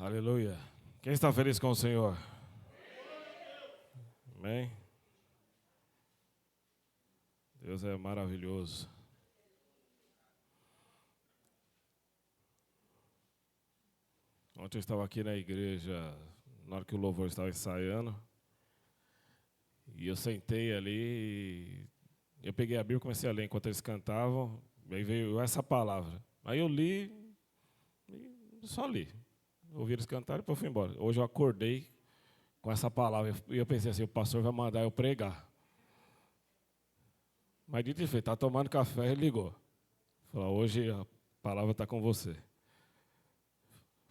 Aleluia. Quem está feliz com o Senhor? Amém? Deus é maravilhoso. Ontem eu estava aqui na igreja, na hora que o louvor estava ensaiando, e eu sentei ali, e eu peguei a Bíblia e comecei a ler enquanto eles cantavam, e aí veio essa palavra. Aí eu li, e só li. Ouvi eles cantarem e depois fui embora. Hoje eu acordei com essa palavra, e eu pensei assim, o pastor vai mandar eu pregar. Mas dito e feito, estava tomando café e ligou. Falou, hoje a palavra está com você.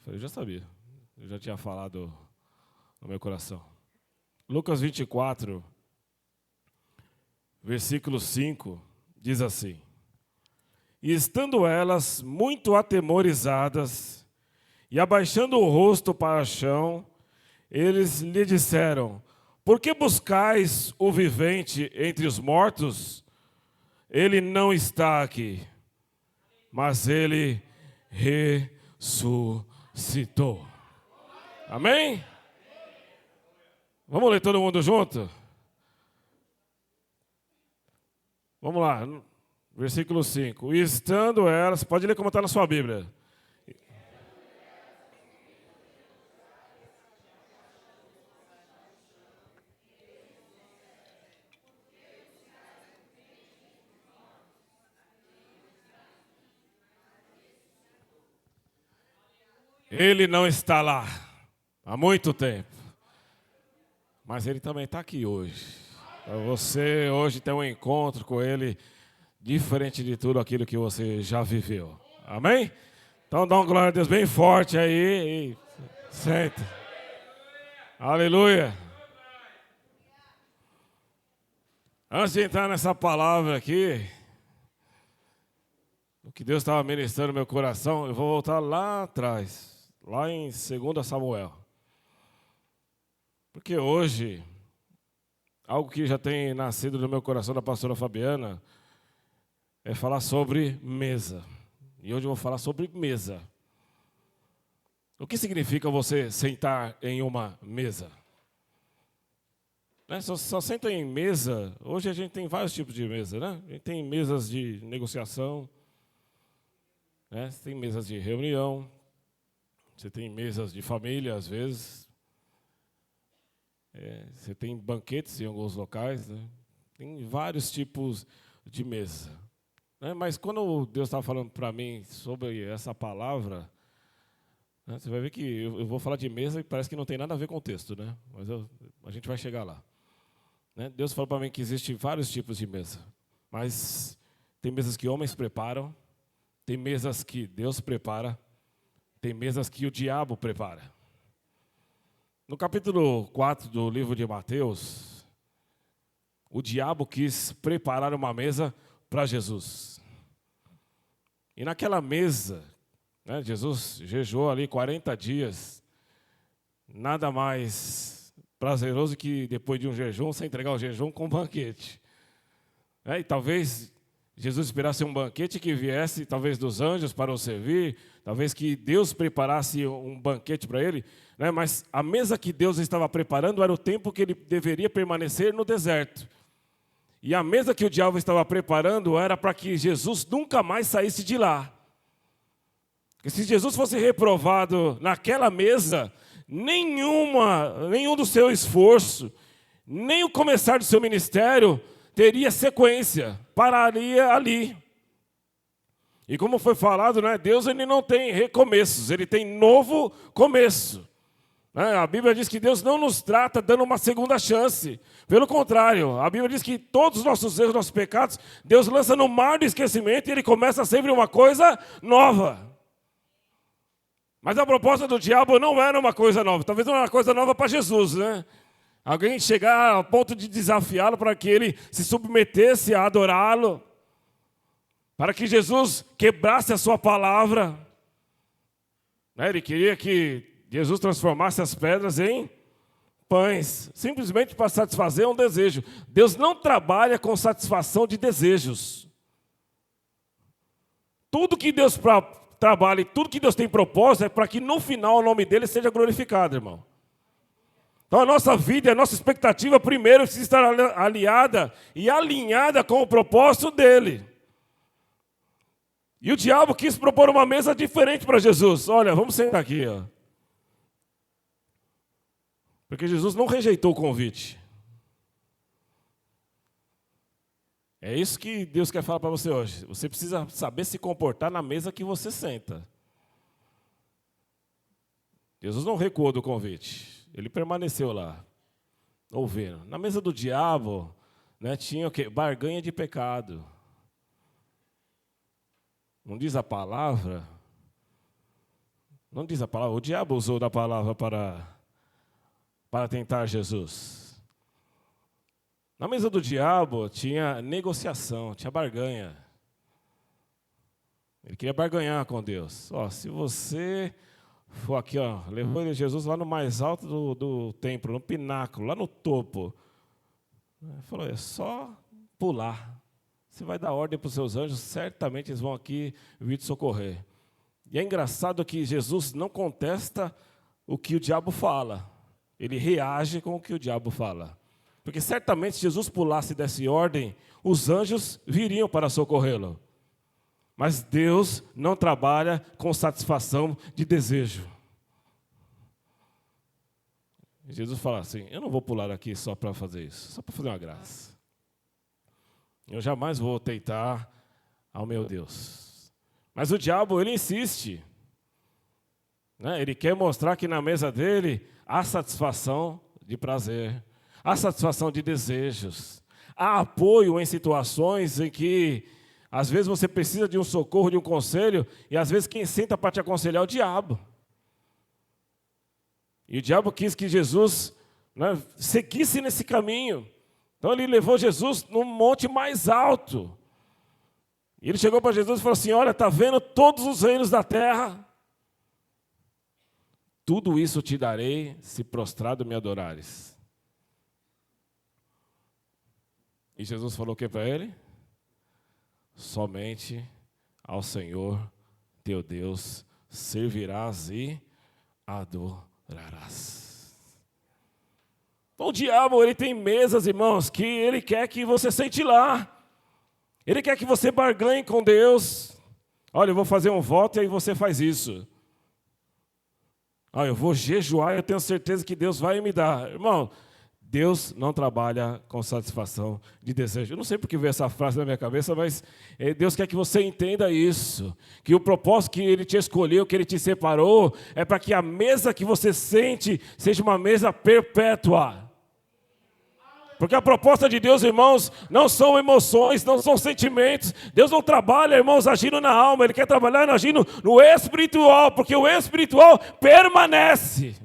Eu já sabia, eu já tinha falado no meu coração. Lucas 24, versículo 5, diz assim: E estando elas muito atemorizadas, e abaixando o rosto para o chão, eles lhe disseram, por que buscais o vivente entre os mortos? Ele não está aqui, mas ele ressuscitou. Amém? Vamos ler todo mundo junto? Vamos lá, versículo 5. E estando elas, pode ler como está na sua Bíblia. Ele não está lá há muito tempo, mas ele também está aqui hoje. Você hoje tem um encontro com ele diferente de tudo aquilo que você já viveu. Amém? Então dá uma glória a Deus bem forte aí e senta. Aleluia. Antes de entrar nessa palavra aqui, o que Deus estava ministrando no meu coração, eu vou voltar lá atrás. Lá em 2 Samuel. Porque hoje, algo que já tem nascido no meu coração da pastora Fabiana, é falar sobre mesa. E hoje eu vou falar sobre mesa. O que significa você sentar em uma mesa? Né? Só senta em mesa, hoje a gente tem vários tipos de mesa, né? A gente tem mesas de negociação, né? Tem mesas de reunião, você tem mesas de família, às vezes. Você tem banquetes em alguns locais, né? Tem vários tipos de mesa. Né? Mas quando Deus estava falando para mim sobre essa palavra, né, você vai ver que eu vou falar de mesa e parece que não tem nada a ver com o texto, né? Mas a gente vai chegar lá. Né? Deus falou para mim que existem vários tipos de mesa. Mas tem mesas que homens preparam, tem mesas que Deus prepara, tem mesas que o diabo prepara. No capítulo 4 do livro de Mateus, o diabo quis preparar uma mesa para Jesus. E naquela mesa, né, Jesus jejuou ali 40 dias. Nada mais prazeroso que depois de um jejum, você entregar o jejum com um banquete. E talvez Jesus esperasse um banquete que viesse, talvez dos anjos para o servir, talvez que Deus preparasse um banquete para ele, né? Mas a mesa que Deus estava preparando era o tempo que ele deveria permanecer no deserto. E a mesa que o diabo estava preparando era para que Jesus nunca mais saísse de lá. Porque se Jesus fosse reprovado naquela mesa, nenhum do seu esforço, nem o começar do seu ministério teria sequência, pararia ali. E como foi falado, né, Deus ele não tem recomeços, ele tem novo começo. A Bíblia diz que Deus não nos trata dando uma segunda chance. Pelo contrário, a Bíblia diz que todos os nossos erros, nossos pecados, Deus lança no mar do esquecimento e ele começa sempre uma coisa nova. Mas a proposta do diabo não era uma coisa nova, talvez não era uma coisa nova para Jesus, né? Alguém chegar ao ponto de desafiá-lo para que ele se submetesse a adorá-lo, para que Jesus quebrasse a sua palavra. Ele queria que Jesus transformasse as pedras em pães, simplesmente para satisfazer um desejo. Deus não trabalha com satisfação de desejos. Tudo que Deus trabalha e tudo que Deus tem propósito é para que no final o nome dele seja glorificado, irmão. Então a nossa vida, a nossa expectativa primeiro precisa estar aliada e alinhada com o propósito dele. E o diabo quis propor uma mesa diferente para Jesus. Olha, vamos sentar aqui, ó. Porque Jesus não rejeitou o convite. É isso que Deus quer falar para você hoje. Você precisa saber se comportar na mesa que você senta. Jesus não recuou do convite. Ele permaneceu lá, ouvindo. Na mesa do diabo, né, tinha o quê? Barganha de pecado. Não diz a palavra? Não diz a palavra. O diabo usou da palavra para tentar Jesus. Na mesa do diabo tinha negociação, tinha barganha. Ele queria barganhar com Deus. Ó, se você for aqui, ó, levou Jesus lá no mais alto do templo, no pináculo, lá no topo. Ele falou, é só pular. Você vai dar ordem para os seus anjos, certamente eles vão aqui vir te socorrer. E é engraçado que Jesus não contesta o que o diabo fala. Ele reage com o que o diabo fala. Porque certamente se Jesus pulasse e desse ordem, os anjos viriam para socorrê-lo. Mas Deus não trabalha com satisfação de desejo. Jesus fala assim, eu não vou pular aqui só para fazer isso, só para fazer uma graça. Eu jamais vou tentar ao meu Deus. Mas o diabo, ele insiste. Né? Ele quer mostrar que na mesa dele há satisfação de prazer. Há satisfação de desejos. Há apoio em situações em que, às vezes, você precisa de um socorro, de um conselho, e às vezes quem senta para te aconselhar é o diabo. E o diabo quis que Jesus, né, seguisse nesse caminho. Então ele levou Jesus num monte mais alto. E ele chegou para Jesus e falou assim, olha, está vendo todos os reinos da terra? Tudo isso te darei, se prostrado me adorares. E Jesus falou o que para ele? Somente ao Senhor teu Deus servirás e adorarás. Então, o diabo, ele tem mesas, irmãos, que ele quer que você sente lá. Ele quer que você barganhe com Deus. Olha, eu vou fazer um voto e aí você faz isso. Eu vou jejuar e eu tenho certeza que Deus vai me dar. Irmão, Deus não trabalha com satisfação de desejo. Eu não sei porque veio essa frase na minha cabeça, mas Deus quer que você entenda isso. Que o propósito que Ele te escolheu, que Ele te separou, é para que a mesa que você sente seja uma mesa perpétua. Porque a proposta de Deus, irmãos, não são emoções, não são sentimentos. Deus não trabalha, irmãos, agindo na alma. Ele quer trabalhar agindo no espiritual, porque o espiritual permanece.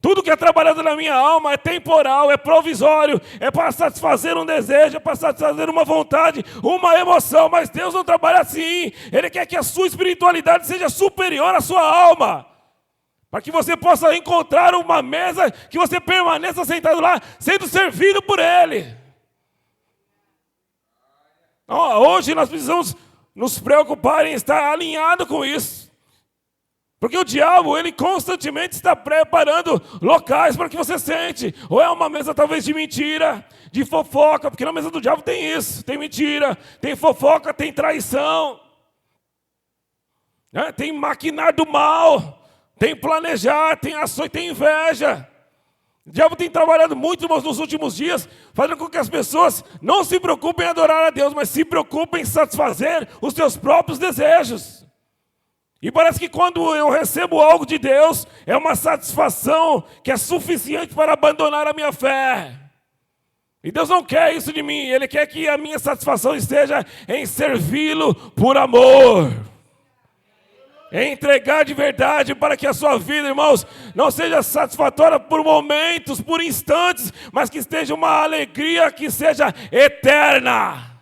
Tudo que é trabalhado na minha alma é temporal, é provisório, é para satisfazer um desejo, é para satisfazer uma vontade, uma emoção. Mas Deus não trabalha assim. Ele quer que a sua espiritualidade seja superior à sua alma. Para que você possa encontrar uma mesa que você permaneça sentado lá, sendo servido por Ele. Hoje nós precisamos nos preocupar em estar alinhado com isso. Porque o diabo, ele constantemente está preparando locais para que você sente. Ou é uma mesa talvez de mentira, de fofoca, porque na mesa do diabo tem isso, tem mentira, tem fofoca, tem traição. Tem maquinar do mal, tem planejar, tem ações, tem inveja. O diabo tem trabalhado muito, irmãos, nos últimos dias, fazendo com que as pessoas não se preocupem em adorar a Deus, mas se preocupem em satisfazer os seus próprios desejos. E parece que quando eu recebo algo de Deus, é uma satisfação que é suficiente para abandonar a minha fé. E Deus não quer isso de mim, Ele quer que a minha satisfação esteja em servi-lo por amor. Em entregar de verdade para que a sua vida, irmãos, não seja satisfatória por momentos, por instantes, mas que esteja uma alegria que seja eterna.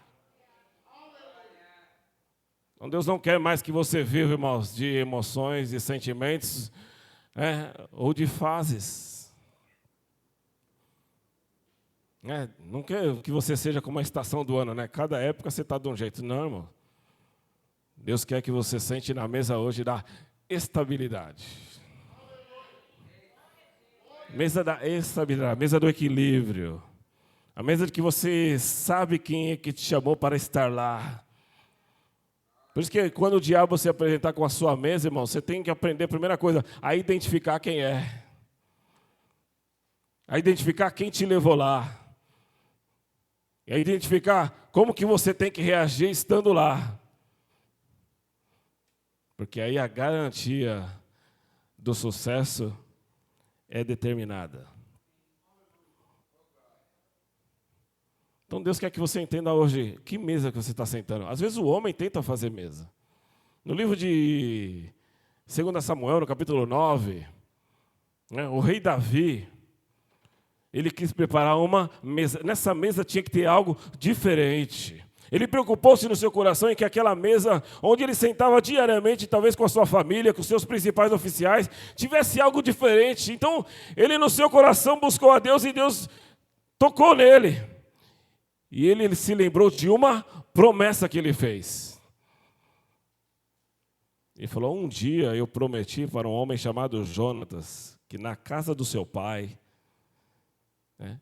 Então Deus não quer mais que você viva, irmãos, de emoções e sentimentos, ou de fases. Não quer que você seja como a estação do ano, né? Cada época você está de um jeito. Não, irmão. Deus quer que você sente na mesa hoje da estabilidade. Mesa da estabilidade, mesa do equilíbrio. A mesa de que você sabe quem é que te chamou para estar lá. Por isso que quando o diabo se apresentar com a sua mesa, irmão, você tem que aprender, primeira coisa, a identificar quem é. A identificar quem te levou lá. E a identificar como que você tem que reagir estando lá. Porque aí a garantia do sucesso é determinada. Então Deus quer que você entenda hoje que mesa que você está sentando. Às vezes o homem tenta fazer mesa. No livro de 2 Samuel, no capítulo 9, o rei Davi, ele quis preparar uma mesa. Nessa mesa tinha que ter algo diferente. Ele preocupou-se no seu coração em que aquela mesa, onde ele sentava diariamente, talvez com a sua família, com os seus principais oficiais, tivesse algo diferente. Então, ele no seu coração buscou a Deus e Deus tocou nele. E ele se lembrou de uma promessa que ele fez. Ele falou, um dia eu prometi para um homem chamado Jonatas, que na casa do seu pai,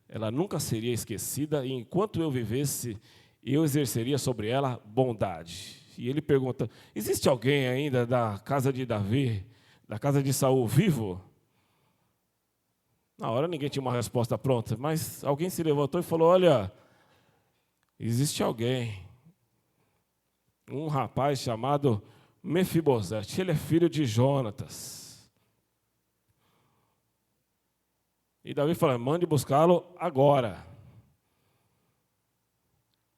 ela nunca seria esquecida, e enquanto eu vivesse, eu exerceria sobre ela bondade. E ele pergunta, existe alguém ainda da casa de Davi, da casa de Saul, vivo? Na hora ninguém tinha uma resposta pronta, mas alguém se levantou e falou, olha, existe alguém, um rapaz chamado Mefibosete, ele é filho de Jonatas. E Davi fala, mande buscá-lo agora.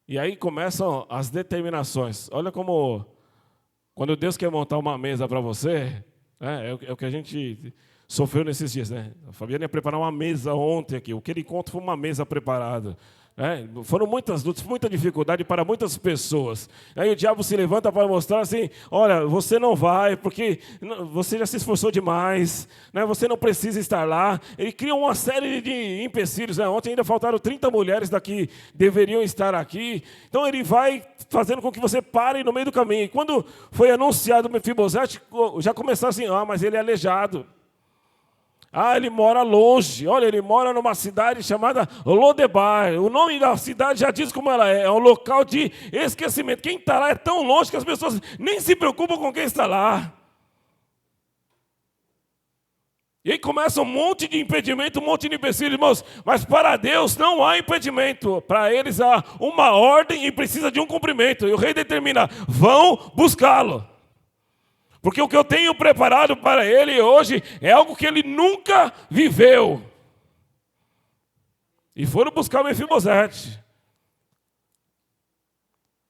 E aí começam as determinações. Olha como, quando Deus quer montar uma mesa para você, é o que a gente sofreu nesses dias. A Fabiana ia preparar uma mesa ontem aqui. O que ele conta foi uma mesa preparada. Foram muitas lutas, muita dificuldade para muitas pessoas. Aí o diabo se levanta para mostrar assim, olha, você não vai, porque você já se esforçou demais, você não precisa estar lá. Ele cria uma série de empecilhos. Ontem ainda faltaram 30 mulheres daqui, deveriam estar aqui. Então ele vai fazendo com que você pare no meio do caminho. E quando foi anunciado o Mefibosete, já começaram assim, mas ele é aleijado. Ele mora longe. Olha, ele mora numa cidade chamada Lodebar. O nome da cidade já diz como ela é um local de esquecimento. Quem está lá é tão longe que as pessoas nem se preocupam com quem está lá. E aí começa um monte de impedimento, um monte de empecilhos, irmãos. Mas para Deus não há impedimento. Para eles há uma ordem e precisa de um cumprimento. E o rei determina, vão buscá-lo. Porque o que eu tenho preparado para ele hoje é algo que ele nunca viveu. E foram buscar o Mefibosete.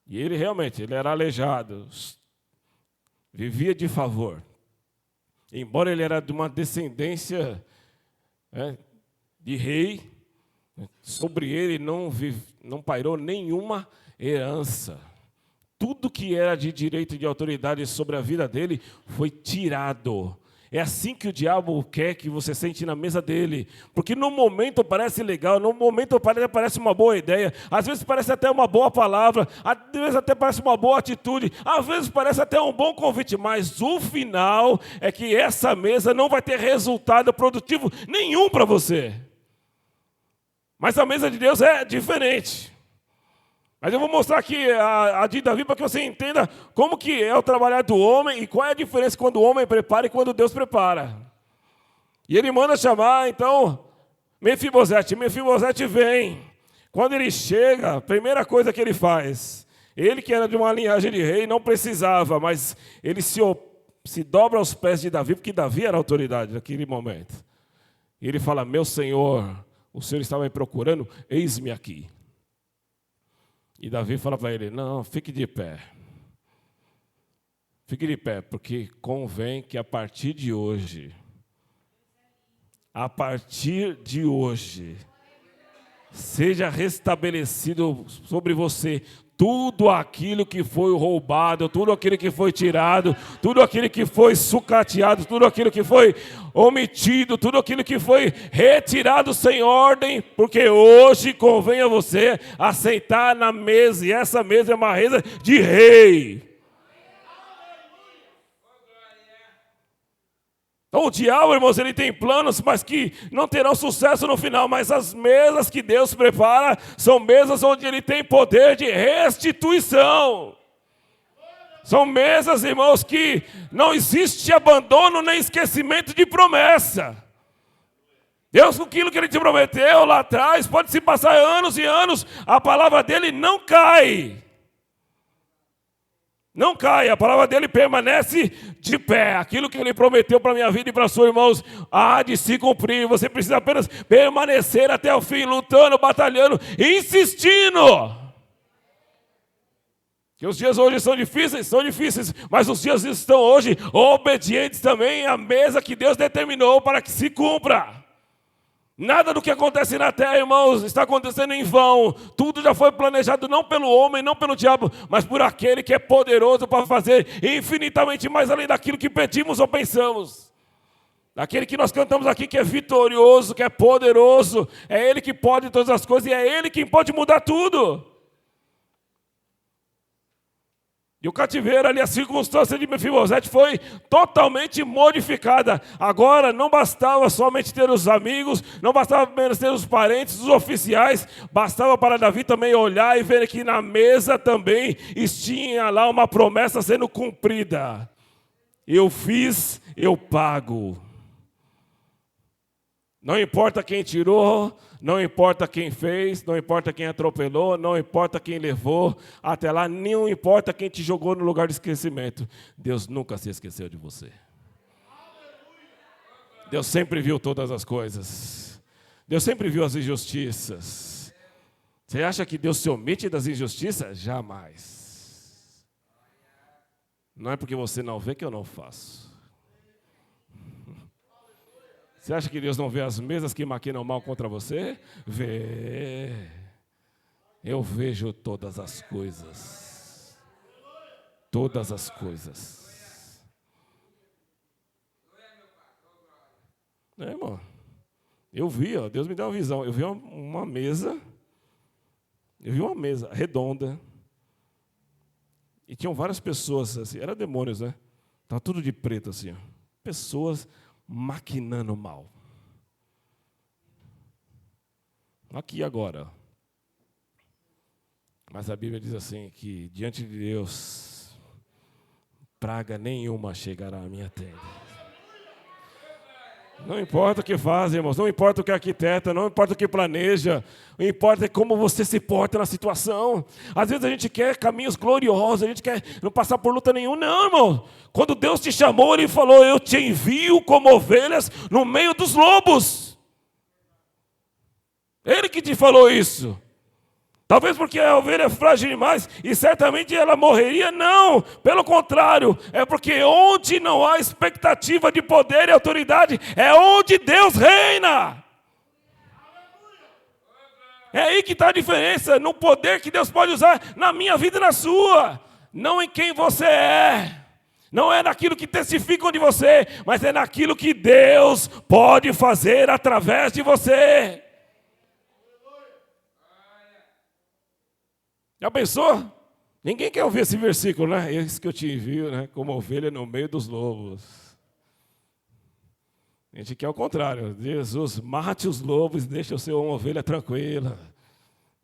E ele realmente, ele era aleijado. Vivia de favor. Embora ele era de uma descendência de rei, sobre ele não pairou nenhuma herança. Tudo que era de direito e de autoridade sobre a vida dele foi tirado. É assim que o diabo quer que você sente na mesa dele. Porque no momento parece legal, no momento parece uma boa ideia, às vezes parece até uma boa palavra, às vezes até parece uma boa atitude, às vezes parece até um bom convite, mas o final é que essa mesa não vai ter resultado produtivo nenhum para você. Mas a mesa de Deus é diferente. Mas eu vou mostrar aqui a de Davi para que você entenda como que é o trabalhar do homem e qual é a diferença quando o homem prepara e quando Deus prepara. E ele manda chamar, então, Mefibosete. Mefibosete vem. Quando ele chega, a primeira coisa que ele faz, ele que era de uma linhagem de rei, não precisava, mas ele se dobra aos pés de Davi, porque Davi era a autoridade naquele momento. E ele fala, meu Senhor, o Senhor estava me procurando, eis-me aqui. E Davi fala para ele, não, fique de pé. Fique de pé, porque convém que a partir de hoje, seja restabelecido sobre você tudo aquilo que foi roubado, tudo aquilo que foi tirado, tudo aquilo que foi sucateado, tudo aquilo que foi omitido, tudo aquilo que foi retirado sem ordem, porque hoje convém a você aceitar na mesa, e essa mesa é uma mesa de rei. Então, o diabo, irmãos, ele tem planos, mas que não terão sucesso no final. Mas as mesas que Deus prepara são mesas onde ele tem poder de restituição. São mesas, irmãos, que não existe abandono nem esquecimento de promessa. Deus, com aquilo que Ele te prometeu lá atrás, pode se passar anos e anos, a palavra dEle não cai. Não cai, a palavra dEle permanece de pé. Aquilo que Ele prometeu para a minha vida e para os seus irmãos, há de se cumprir. Você precisa apenas permanecer até o fim, lutando, batalhando, insistindo. Que os dias hoje são difíceis, mas os dias estão hoje obedientes também à mesa que Deus determinou para que se cumpra. Nada do que acontece na terra, irmãos, está acontecendo em vão. Tudo já foi planejado não pelo homem, não pelo diabo, mas por aquele que é poderoso para fazer infinitamente mais além daquilo que pedimos ou pensamos. Daquele que nós cantamos aqui que é vitorioso, que é poderoso, é Ele que pode todas as coisas e é Ele quem pode mudar tudo. E o cativeiro ali, a circunstância de Mefibosete foi totalmente modificada. Agora não bastava somente ter os amigos, não bastava apenas ter os parentes, os oficiais, bastava para Davi também olhar e ver que na mesa também tinha lá uma promessa sendo cumprida. Eu fiz, eu pago. Não importa quem tirou, não importa quem fez, não importa quem atropelou, não importa quem levou, até lá não importa quem te jogou no lugar de esquecimento. Deus nunca se esqueceu de você. Deus sempre viu todas as coisas. Deus sempre viu as injustiças. Você acha que Deus se omite das injustiças? Jamais. Não é porque você não vê que eu não faço. Você acha que Deus não vê as mesas que maquinam mal contra você? Vê. Eu vejo todas as coisas. Todas as coisas. Irmão. Eu vi, ó, Deus me deu uma visão. Eu vi uma mesa. Eu vi uma mesa redonda. E tinham várias pessoas, assim, eram demônios, né? Estava tudo de preto, assim, ó. Pessoas maquinando mal. Aqui agora. Mas a Bíblia diz assim, que diante de Deus, praga nenhuma chegará à minha tenda. Não importa o que faz, irmãos, não importa o que arquiteta, não importa o que planeja, o que importa é como você se porta na situação. Às vezes a gente quer caminhos gloriosos, a gente quer não passar por luta nenhuma. Não, irmão. Quando Deus te chamou, Ele falou, eu te envio como ovelhas no meio dos lobos. Ele que te falou isso. Talvez porque a ovelha é frágil demais e certamente ela morreria. Não, pelo contrário, é porque onde não há expectativa de poder e autoridade, é onde Deus reina. É aí que está a diferença, no poder que Deus pode usar na minha vida e na sua. Não em quem você é. Não é naquilo que testificam de você, mas é naquilo que Deus pode fazer através de você. Já pensou? Ninguém quer ouvir esse versículo, né? Esse que eu te envio, né? Como ovelha no meio dos lobos. A gente quer o contrário. Jesus, mate os lobos e deixa eu ser uma ovelha tranquila.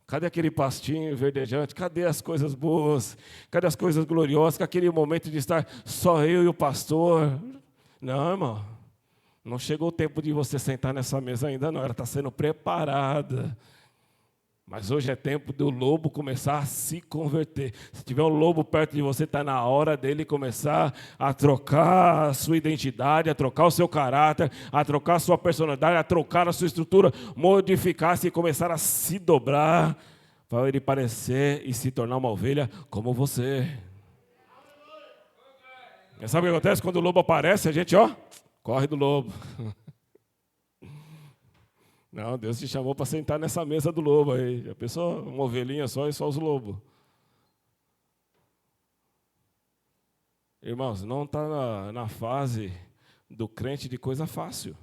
Cadê aquele pastinho verdejante? Cadê as coisas boas? Cadê as coisas gloriosas? Cadê aquele momento de estar só eu e o pastor? Não, irmão. Não chegou o tempo de você sentar nessa mesa ainda, não. Ela está sendo preparada. Mas hoje é tempo do lobo começar a se converter. Se tiver um lobo perto de você, está na hora dele começar a trocar a sua identidade, a trocar o seu caráter, a trocar a sua personalidade, a trocar a sua estrutura, modificar-se e começar a se dobrar para ele parecer e se tornar uma ovelha como você. E sabe o que acontece? Quando o lobo aparece, a gente, corre do lobo. Não, Deus te chamou para sentar nessa mesa do lobo aí. Já pensou? Uma ovelhinha só e só os lobos. Irmãos, não está na fase do crente de coisa fácil.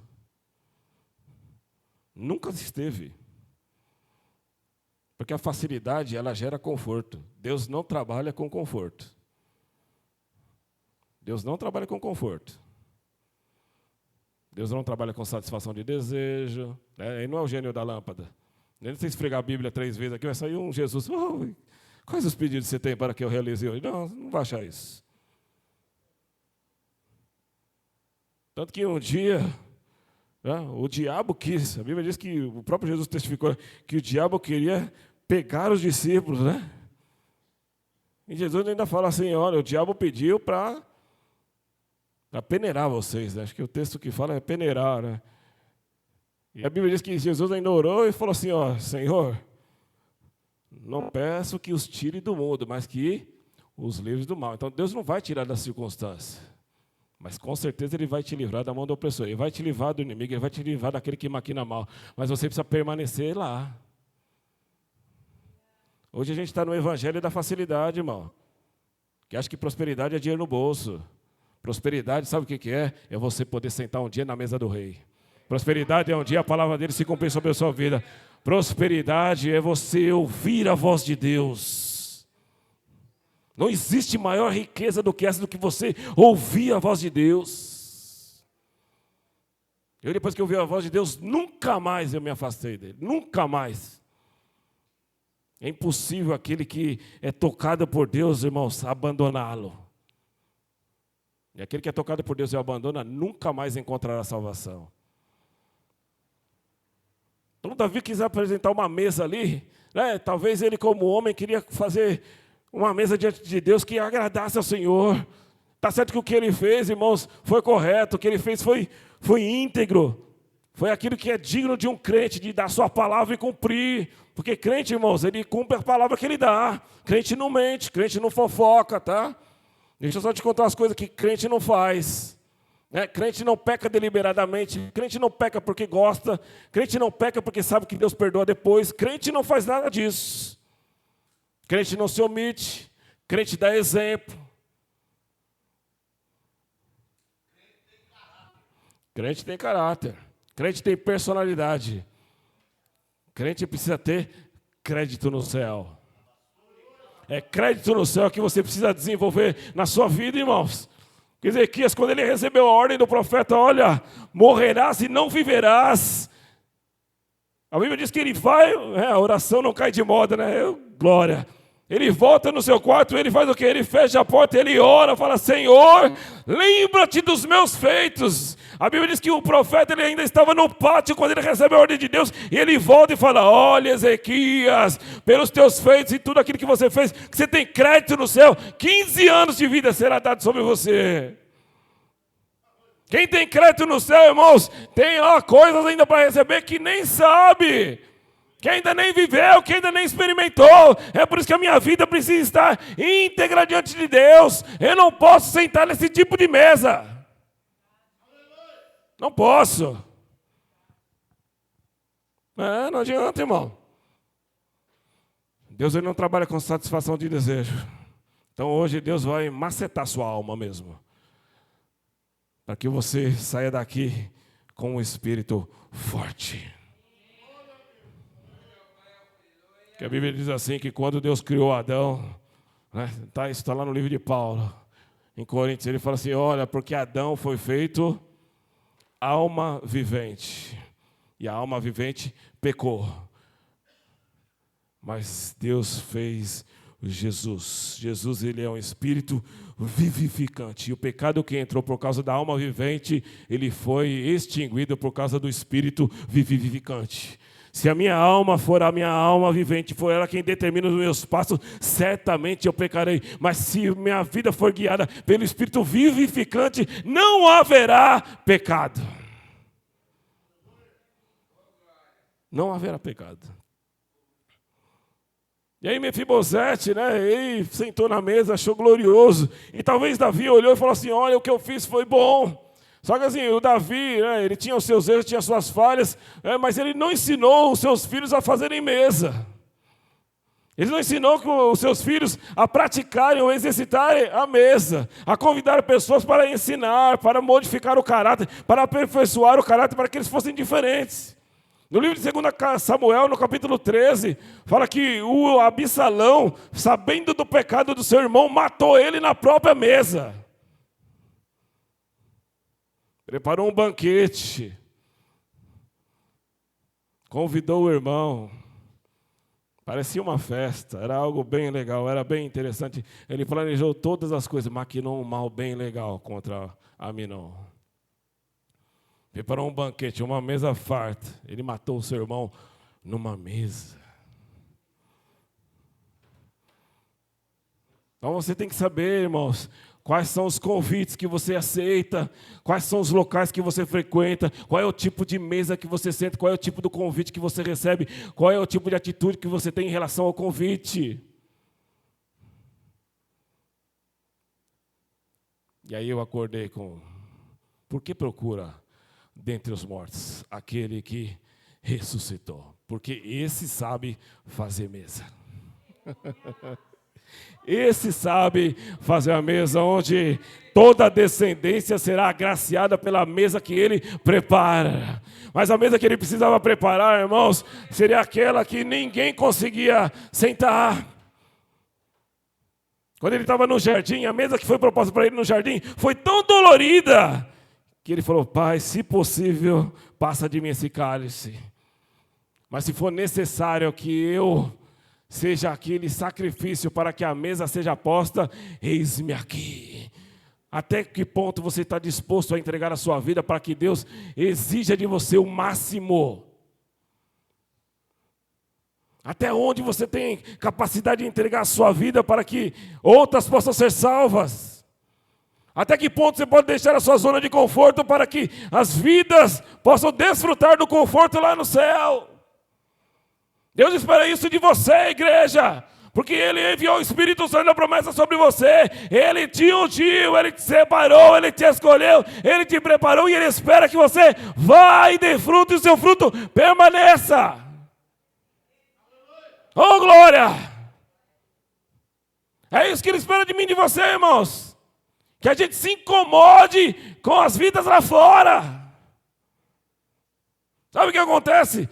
Nunca esteve. Porque a facilidade, ela gera conforto. Deus não trabalha com conforto. Deus não trabalha com conforto. Deus não trabalha com satisfação de desejo, né? Ele não é o gênio da lâmpada. Nem se esfregar a Bíblia 3 vezes aqui, vai sair um Jesus. Oh, quais os pedidos você tem para que eu realize hoje? Não, não vai achar isso. Tanto que um dia, né, o diabo quis, a Bíblia diz que o próprio Jesus testificou que o diabo queria pegar os discípulos, né? E Jesus ainda fala assim, olha, o diabo pediu para peneirar vocês, né? Acho que o texto que fala é peneirar, né? E a Bíblia diz que Jesus ainda orou e falou assim, ó, Senhor, não peço que os tire do mundo, mas que os livre do mal. Então Deus não vai tirar das circunstâncias, mas com certeza Ele vai te livrar da mão do opressor, Ele vai te livrar do inimigo, Ele vai te livrar daquele que maquina mal, mas você precisa permanecer lá. Hoje a gente está no evangelho da facilidade, irmão, que acha que prosperidade é dinheiro no bolso. Prosperidade, sabe o que é? É você poder sentar um dia na mesa do rei. Prosperidade é um dia a palavra dele se cumprir sobre a sua vida. Prosperidade é você ouvir a voz de Deus. Não existe maior riqueza do que essa, do que você ouvir a voz de Deus. Eu, depois que eu ouvi a voz de Deus, nunca mais eu me afastei dele. Nunca mais. É impossível aquele que é tocado por Deus, irmãos, abandoná-lo. E aquele que é tocado por Deus e o abandona, nunca mais encontrará salvação. Então, Davi quis apresentar uma mesa ali, né? Talvez ele, como homem, queria fazer uma mesa diante de Deus que agradasse ao Senhor. Está certo que o que ele fez, irmãos, foi correto, o que ele fez foi íntegro. Foi aquilo que é digno de um crente, de dar a sua palavra e cumprir. Porque crente, irmãos, ele cumpre a palavra que ele dá. Crente não mente, crente não fofoca, tá? Deixa eu só te contar umas coisas que crente não faz. Crente não peca deliberadamente, crente não peca porque gosta, crente não peca porque sabe que Deus perdoa depois, crente não faz nada disso. Crente não se omite, crente dá exemplo. Crente tem caráter, crente tem personalidade. Crente precisa ter crédito no céu. É crédito no céu que você precisa desenvolver na sua vida, irmãos. Ezequias, quando ele recebeu a ordem do profeta, olha, morrerás e não viverás. A Bíblia diz que ele vai, a oração não cai de moda, né? Glória. Ele volta no seu quarto, ele faz o quê? Ele fecha a porta, ele ora, fala, Senhor, lembra-te dos meus feitos. A Bíblia diz que o profeta ele ainda estava no pátio quando ele recebe a ordem de Deus, e ele volta e fala, olha Ezequias, pelos teus feitos e tudo aquilo que você fez, que você tem crédito no céu, 15 anos de vida será dado sobre você. Quem tem crédito no céu, irmãos, tem coisas ainda para receber que nem sabe. Que ainda nem viveu, que ainda nem experimentou. É por isso que a minha vida precisa estar íntegra diante de Deus. Eu não posso sentar nesse tipo de mesa. Não posso. Não adianta, irmão. Deus ele não trabalha com satisfação de desejo. Então hoje Deus vai macetar sua alma mesmo. Para que você saia daqui com um espírito forte. Que a Bíblia diz assim, que quando Deus criou Adão, né, isso está lá no livro de Paulo, em Coríntios, ele fala assim, olha, porque Adão foi feito alma vivente, e a alma vivente pecou, mas Deus fez Jesus. Jesus, ele é um espírito vivificante, e o pecado que entrou por causa da alma vivente, ele foi extinguido por causa do espírito vivificante. Se a minha alma for a minha alma vivente, for ela quem determina os meus passos, certamente eu pecarei. Mas se minha vida for guiada pelo Espírito vivificante, não haverá pecado. Não haverá pecado. E aí Mefibosete, né, ele sentou na mesa, achou glorioso. E talvez Davi olhou e falou assim, olha, o que eu fiz foi bom. Só que assim, o Davi, né, ele tinha os seus erros, tinha as suas falhas, mas ele não ensinou os seus filhos a fazerem mesa. Ele não ensinou os seus filhos a praticarem ou exercitarem a mesa, a convidar pessoas para ensinar, para modificar o caráter, para aperfeiçoar o caráter, para que eles fossem diferentes. No livro de 2 Samuel, no capítulo 13, fala que o Absalão, sabendo do pecado do seu irmão, matou ele na própria mesa. Preparou um banquete. Convidou o irmão. Parecia uma festa, era algo bem legal, era bem interessante. Ele planejou todas as coisas, maquinou um mal bem legal contra Aminon. Preparou um banquete, uma mesa farta. Ele matou o seu irmão numa mesa. Então você tem que saber, irmãos, quais são os convites que você aceita, quais são os locais que você frequenta, qual é o tipo de mesa que você senta, qual é o tipo do convite que você recebe, qual é o tipo de atitude que você tem em relação ao convite. E aí eu acordei com, por que procura dentre os mortos aquele que ressuscitou? Porque esse sabe fazer mesa. Esse sabe fazer a mesa onde toda a descendência será agraciada pela mesa que ele prepara. Mas a mesa que ele precisava preparar, irmãos, seria aquela que ninguém conseguia sentar. Quando ele estava no jardim, a mesa que foi proposta para ele no jardim foi tão dolorida que ele falou: Pai, se possível, passa de mim esse cálice. Mas se for necessário que eu seja aquele sacrifício para que a mesa seja posta, eis-me aqui. Até que ponto você está disposto a entregar a sua vida para que Deus exija de você o máximo? Até onde você tem capacidade de entregar a sua vida para que outras possam ser salvas? Até que ponto você pode deixar a sua zona de conforto para que as vidas possam desfrutar do conforto lá no céu? Deus espera isso de você, igreja, porque Ele enviou o Espírito Santo da promessa sobre você. Ele te ungiu, Ele te separou, Ele te escolheu, Ele te preparou e Ele espera que você vá e dê fruto e o seu fruto permaneça. Oh, glória! É isso que Ele espera de mim e de você, irmãos. Que a gente se incomode com as vidas lá fora. Sabe o que acontece?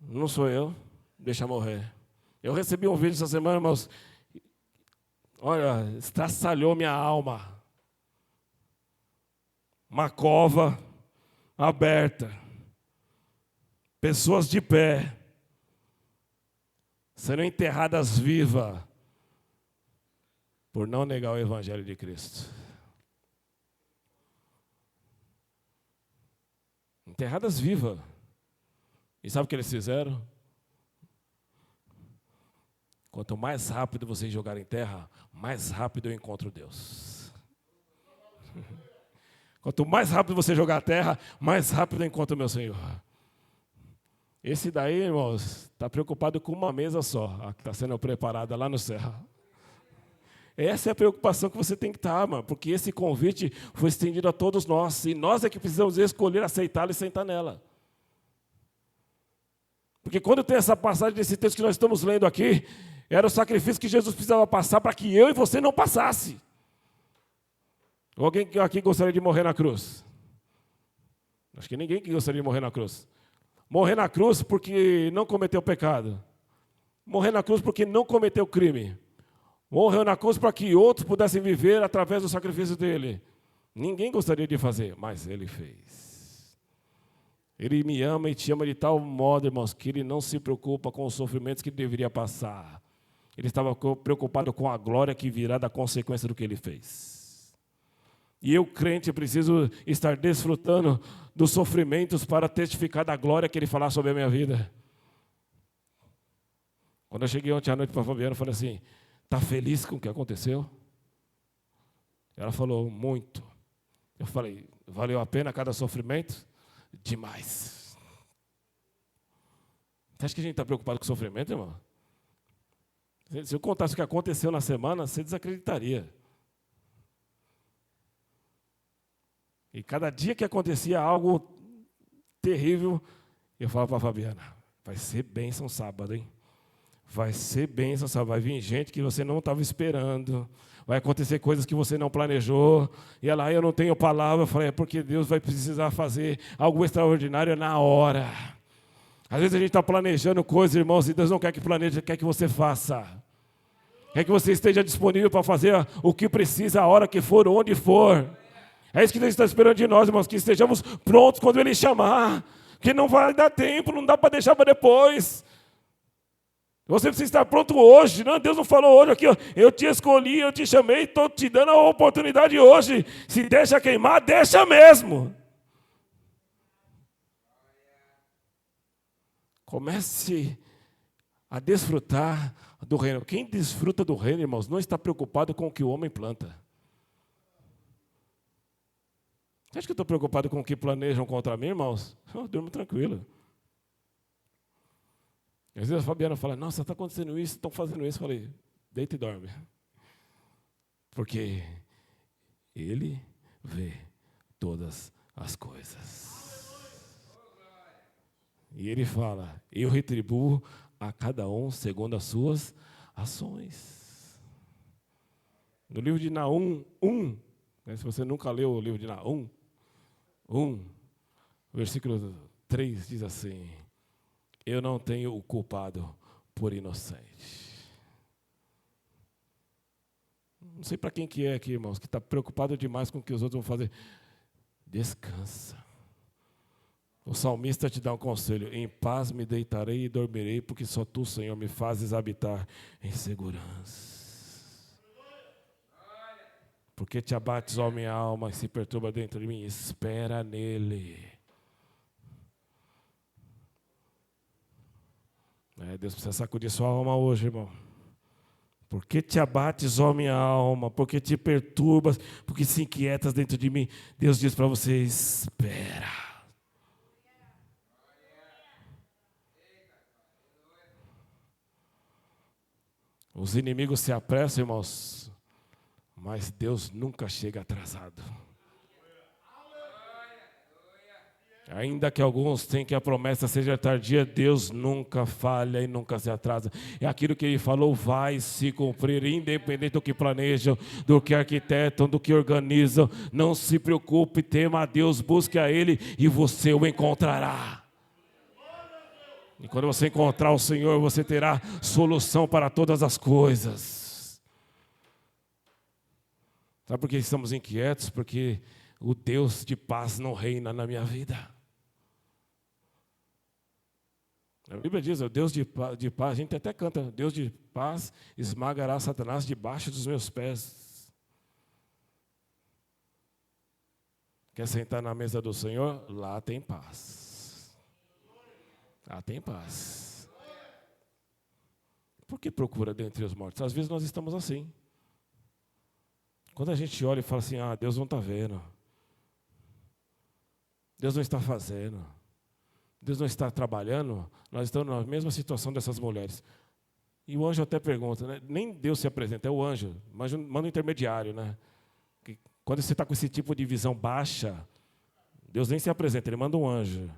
Não sou eu. Deixa morrer. Eu recebi um vídeo essa semana, irmãos. Olha, estraçalhou minha alma. Uma cova aberta. Pessoas de pé. Serão enterradas vivas. Por não negar o Evangelho de Cristo. Enterradas vivas. E sabe o que eles fizeram? Quanto mais rápido vocês jogarem em terra, mais rápido eu encontro Deus. Quanto mais rápido você jogar a terra, mais rápido eu encontro o meu Senhor. Esse daí, irmãos, está preocupado com uma mesa só, a que está sendo preparada lá no céu. Essa é a preocupação que você tem que estar, mano, porque esse convite foi estendido a todos nós, e nós é que precisamos escolher aceitá-la e sentar nela. Porque quando tem essa passagem desse texto que nós estamos lendo aqui, era o sacrifício que Jesus precisava passar para que eu e você não passasse. Alguém aqui gostaria de morrer na cruz? Acho que ninguém que gostaria de morrer na cruz. Morrer na cruz porque não cometeu pecado. Morrer na cruz porque não cometeu crime. Morreu na cruz para que outros pudessem viver através do sacrifício dele. Ninguém gostaria de fazer, mas ele fez. Ele me ama e te ama de tal modo, irmãos, que ele não se preocupa com os sofrimentos que ele deveria passar. Ele estava preocupado com a glória que virá da consequência do que ele fez. E eu, crente, preciso estar desfrutando dos sofrimentos para testificar da glória que ele falar sobre a minha vida. Quando eu cheguei ontem à noite para a Fabiana, eu falei assim: está feliz com o que aconteceu? Ela falou: muito. Eu falei: valeu a pena cada sofrimento? Demais. Você acha que a gente está preocupado com o sofrimento, irmão? Se eu contasse o que aconteceu na semana, você desacreditaria. E cada dia que acontecia algo terrível, eu falava para a Fabiana: vai ser bênção sábado, hein? Vai ser bênção sábado. Vai vir gente que você não estava esperando. Vai acontecer coisas que você não planejou. E ela: eu não tenho palavra. Eu falei: é porque Deus vai precisar fazer algo extraordinário na hora. Às vezes a gente está planejando coisas, irmãos, e Deus não quer que planeje, quer que você faça. Quer que você esteja disponível para fazer o que precisa, a hora que for, onde for. É isso que Deus está esperando de nós, irmãos, que estejamos prontos quando Ele chamar. Porque não vai dar tempo, não dá para deixar para depois. Você precisa estar pronto hoje. Não, Deus não falou hoje aqui, ó, eu te escolhi, eu te chamei, estou te dando a oportunidade hoje. Se deixa queimar, deixa mesmo. Comece a desfrutar do reino. Quem desfruta do reino, irmãos, não está preocupado com o que o homem planta. Você acha que eu estou preocupado com o que planejam contra mim, irmãos? Eu durmo tranquilo. Às vezes a Fabiana fala, nossa, está acontecendo isso, estão fazendo isso. Eu falei, deita e dorme. Porque Ele vê todas as coisas. E Ele fala, eu retribuo a cada um segundo as suas ações. No livro de Naum 1, se você nunca leu o livro de Naum 1, versículo 3 diz assim, eu não tenho o culpado por inocente. Não sei para quem que é aqui, irmãos, que está preocupado demais com o que os outros vão fazer. Descansa. O salmista te dá um conselho, em paz me deitarei e dormirei, porque só Tu, Senhor, me fazes habitar em segurança. Porque te abates, ó minha alma, e se perturba dentro de mim, espera nele. Deus precisa sacudir sua alma hoje, irmão. Por que te abates, ó minha alma? Por que te perturbas? Por que se inquietas dentro de mim? Deus diz para você, espera. Os inimigos se apressam, irmãos, mas Deus nunca chega atrasado. Ainda que alguns tenham que a promessa seja tardia, Deus nunca falha e nunca se atrasa. É aquilo que Ele falou, vai se cumprir, independente do que planejam, do que arquitetam, do que organizam. Não se preocupe, tema a Deus, busque a Ele e você o encontrará. E quando você encontrar o Senhor, você terá solução para todas as coisas. Sabe por que estamos inquietos? Porque o Deus de paz não reina na minha vida. A Bíblia diz, o Deus de paz, a gente até canta, Deus de paz esmagará Satanás debaixo dos meus pés. Quer sentar na mesa do Senhor? Lá tem paz. Lá tem paz. Por que procura dentre os mortos? Às vezes nós estamos assim. Quando a gente olha e fala assim, Deus não está vendo. Deus não está fazendo. Deus não está trabalhando. Nós estamos na mesma situação dessas mulheres. E o anjo até pergunta, né? Nem Deus se apresenta, é o anjo. Mas manda um intermediário, né? Que quando você está com esse tipo de visão baixa, Deus nem se apresenta, Ele manda um anjo.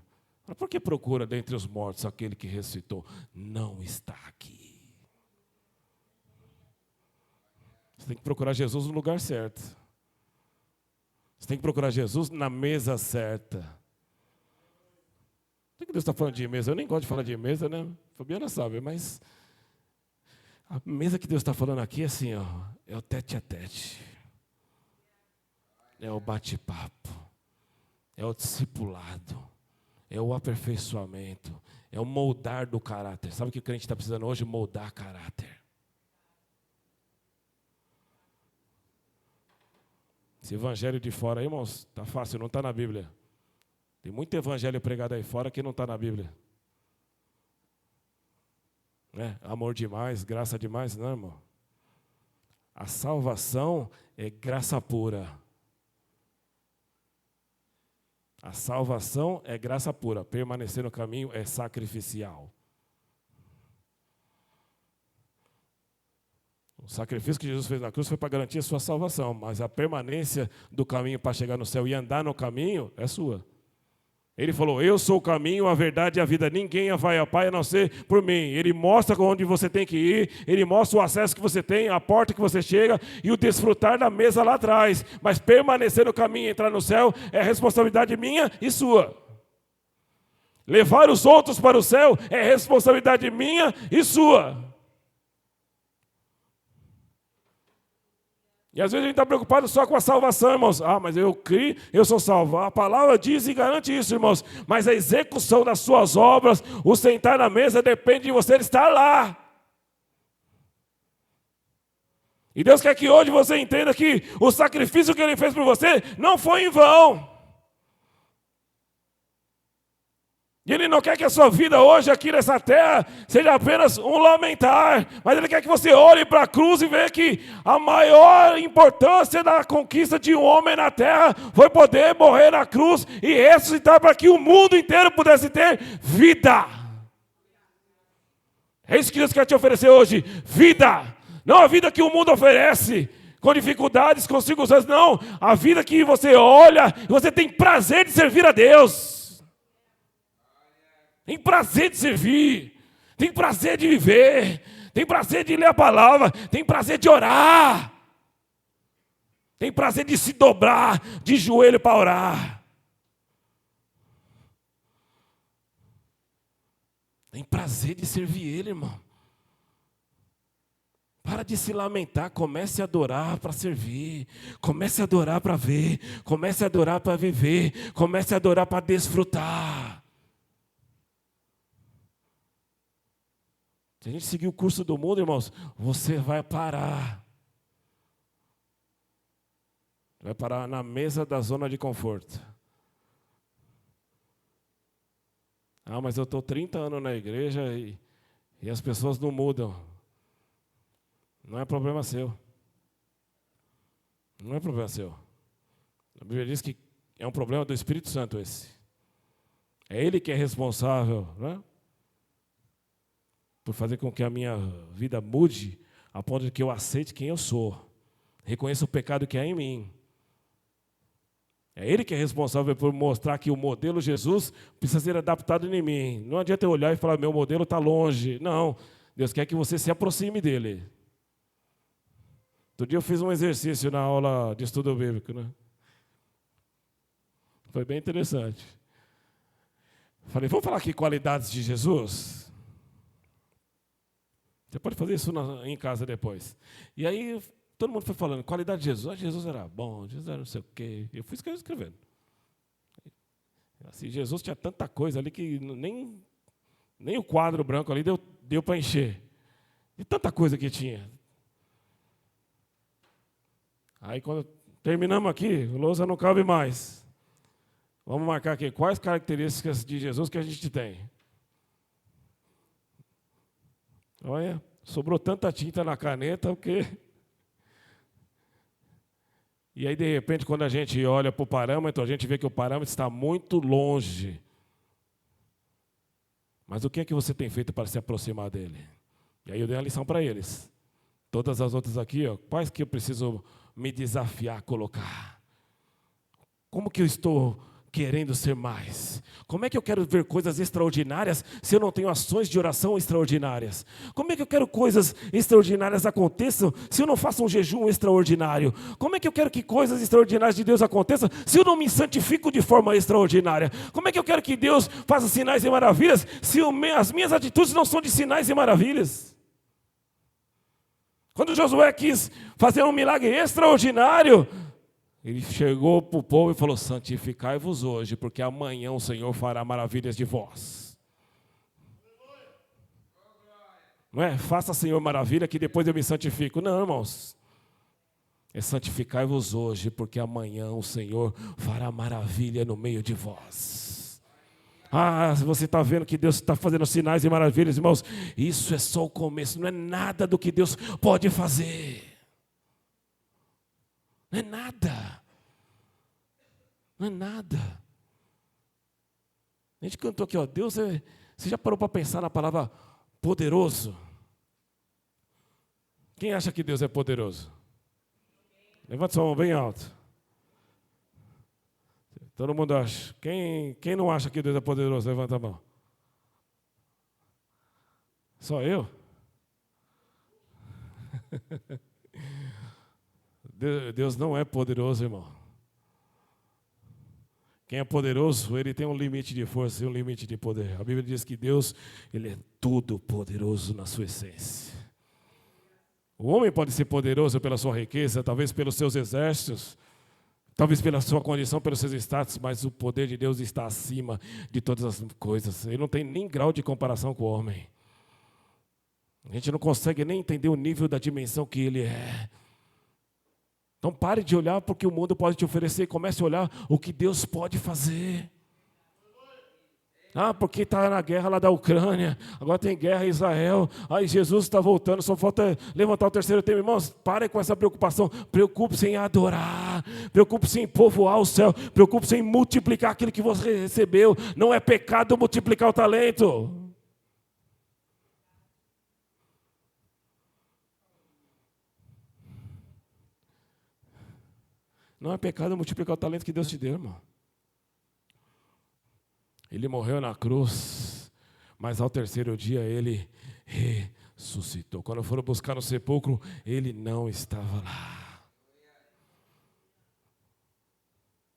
Mas por que procura dentre os mortos aquele que ressuscitou? Não está aqui. Você tem que procurar Jesus no lugar certo. Você tem que procurar Jesus na mesa certa. Por que Deus está falando de mesa? Eu nem gosto de falar de mesa, né? Fabiana sabe, mas a mesa que Deus está falando aqui é assim, ó, é o tete a tete. É o bate-papo. É o discipulado. É o aperfeiçoamento. É o moldar do caráter. Sabe o que o crente está precisando hoje? Moldar caráter. Esse evangelho de fora aí, irmãos, está fácil, não está na Bíblia. Tem muito evangelho pregado aí fora que não está na Bíblia. Amor demais, graça demais, não, irmão. A salvação é graça pura. A salvação é graça pura. Permanecer no caminho é sacrificial. O sacrifício que Jesus fez na cruz foi para garantir a sua salvação, mas a permanência do caminho para chegar no céu e andar no caminho é sua. Ele falou, eu sou o caminho, a verdade e a vida. Ninguém vai ao Pai a não ser por mim. Ele mostra onde você tem que ir, Ele mostra o acesso que você tem, a porta que você chega e o desfrutar da mesa lá atrás. Mas permanecer no caminho e entrar no céu é responsabilidade minha e sua. Levar os outros para o céu é responsabilidade minha e sua. E às vezes a gente está preocupado só com a salvação, irmãos. Ah, mas eu criei, eu sou salvo. A palavra diz e garante isso, irmãos. Mas a execução das suas obras, o sentar na mesa, depende de você estar lá. E Deus quer que hoje você entenda que o sacrifício que Ele fez por você não foi em vão. E Ele não quer que a sua vida hoje aqui nessa terra seja apenas um lamentar, mas Ele quer que você olhe para a cruz e veja que a maior importância da conquista de um homem na terra foi poder morrer na cruz e ressuscitar para que o mundo inteiro pudesse ter vida. É isso que Deus quer te oferecer hoje, vida. Não a vida que o mundo oferece, com dificuldades, com circunstâncias, não. A vida que você olha e você tem prazer de servir a Deus. Tem prazer de servir, tem prazer de viver, tem prazer de ler a palavra, tem prazer de orar, tem prazer de se dobrar de joelho para orar. Tem prazer de servir Ele, irmão. Para de se lamentar, comece a adorar para servir, comece a adorar para ver, comece a adorar para viver, comece a adorar para desfrutar. Se a gente seguir o curso do mundo, irmãos, você vai parar. Vai parar na mesa da zona de conforto. Ah, mas eu estou 30 anos na igreja e as pessoas não mudam. Não é problema seu. Não é problema seu. A Bíblia diz que é um problema do Espírito Santo esse. É Ele que é responsável, né? Por fazer com que a minha vida mude a ponto de que eu aceite quem eu sou. Reconheça o pecado que há em mim. É Ele que é responsável por mostrar que o modelo Jesus precisa ser adaptado em mim. Não adianta eu olhar e falar, meu modelo está longe. Não, Deus quer que você se aproxime dele. Outro dia eu fiz um exercício na aula de estudo bíblico, né? Foi bem interessante. Falei, vamos falar aqui qualidades de Jesus? Você pode fazer isso em casa depois. E aí, todo mundo foi falando, qualidade de Jesus. Jesus era bom, Jesus era não sei o quê. Eu fui escrevendo. Assim, Jesus tinha tanta coisa ali que nem o quadro branco ali deu para encher. De tanta coisa que tinha. Aí, quando terminamos aqui, a lousa não cabe mais. Vamos marcar aqui quais características de Jesus que a gente tem. Olha, sobrou tanta tinta na caneta, porque... E aí, de repente, quando a gente olha para o parâmetro, a gente vê que o parâmetro está muito longe. Mas o que é que você tem feito para se aproximar dele? E aí eu dei uma lição para eles. Todas as outras aqui, ó, quais que eu preciso me desafiar a colocar? Como que eu estou querendo ser mais? Como é que eu quero ver coisas extraordinárias se eu não tenho ações de oração extraordinárias? Como é que eu quero coisas extraordinárias aconteçam se eu não faço um jejum extraordinário? Como é que eu quero que coisas extraordinárias de Deus aconteçam se eu não me santifico de forma extraordinária? Como é que eu quero que Deus faça sinais e maravilhas se as minhas atitudes não são de sinais e maravilhas? Quando Josué quis fazer um milagre extraordinário, ele chegou para o povo e falou, santificai-vos hoje, porque amanhã o Senhor fará maravilhas de vós. Não é, faça, Senhor, maravilha, que depois eu me santifico. Não, irmãos. É santificai-vos hoje, porque amanhã o Senhor fará maravilha no meio de vós. Ah, você está vendo que Deus está fazendo sinais e maravilhas, irmãos. Isso é só o começo, não é nada do que Deus pode fazer. Não é nada. Não é nada. A gente cantou aqui, ó, Deus é... Você já parou para pensar na palavra poderoso? Quem acha que Deus é poderoso? Levanta sua mão bem alto. Todo mundo acha. Quem não acha que Deus é poderoso? Levanta a mão. Só eu? Deus não é poderoso, irmão. Quem é poderoso, ele tem um limite de força e um limite de poder. A Bíblia diz que Deus, ele é todo poderoso na sua essência. O homem pode ser poderoso pela sua riqueza, talvez pelos seus exércitos, talvez pela sua condição, pelos seus status, mas o poder de Deus está acima de todas as coisas. Ele não tem nem grau de comparação com o homem. A gente não consegue nem entender o nível da dimensão que ele é. Então pare de olhar para o que o mundo pode te oferecer e comece a olhar o que Deus pode fazer. Porque está na guerra lá da Ucrânia, agora tem guerra em Israel, aí Jesus está voltando, só falta levantar o terceiro templo. Irmãos, parem com essa preocupação, preocupe-se em adorar, preocupe-se em povoar o céu, preocupe-se em multiplicar aquilo que você recebeu. Não é pecado multiplicar o talento. Não é pecado multiplicar o talento que Deus te deu, irmão. Ele morreu na cruz, mas ao terceiro dia ele ressuscitou. Quando foram buscar no sepulcro, ele não estava lá.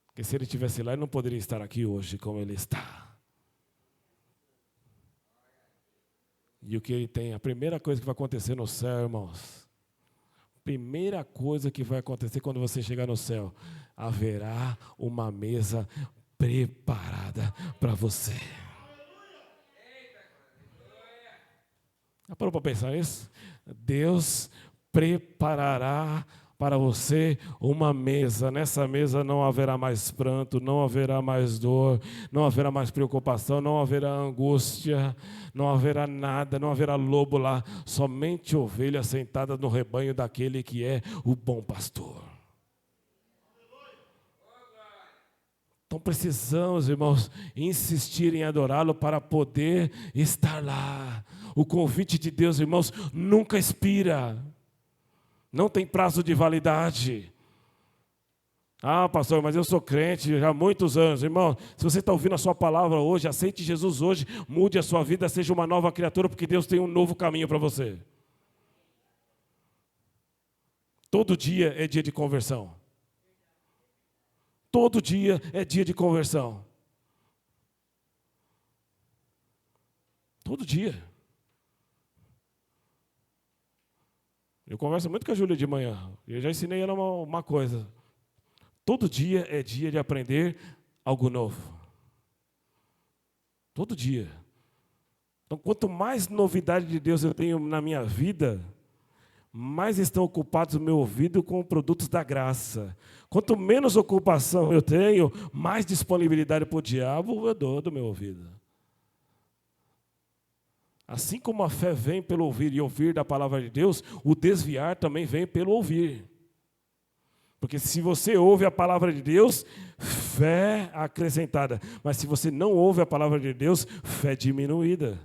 Porque se ele estivesse lá, ele não poderia estar aqui hoje como ele está. E o que ele tem? A primeira coisa que vai acontecer no céu, irmãos, primeira coisa que vai acontecer quando você chegar no céu, haverá uma mesa preparada para você. Já parou para pensar isso? Deus preparará para você uma mesa. Nessa mesa não haverá mais pranto, não haverá mais dor, não haverá mais preocupação, não haverá angústia, não haverá nada, não haverá lobo lá, somente ovelhas sentadas no rebanho daquele que é o bom pastor. Então precisamos, irmãos, insistir em adorá-lo para poder estar lá. O convite de Deus, irmãos, nunca expira. Não tem prazo de validade. Pastor, mas eu sou crente já há muitos anos. Irmão, se você está ouvindo a sua palavra hoje, aceite Jesus hoje, mude a sua vida, seja uma nova criatura, porque Deus tem um novo caminho para você. Todo dia é dia de conversão. Todo dia é dia de conversão. Todo dia. Eu converso muito com a Júlia de manhã. Eu já ensinei ela uma coisa. Todo dia é dia de aprender algo novo. Todo dia. Então, quanto mais novidade de Deus eu tenho na minha vida, mais estão ocupados o meu ouvido com produtos da graça. Quanto menos ocupação eu tenho, mais disponibilidade para o diabo eu dou do meu ouvido. Assim como a fé vem pelo ouvir e ouvir da palavra de Deus, o desviar também vem pelo ouvir. Porque se você ouve a palavra de Deus, fé acrescentada. Mas se você não ouve a palavra de Deus, fé diminuída.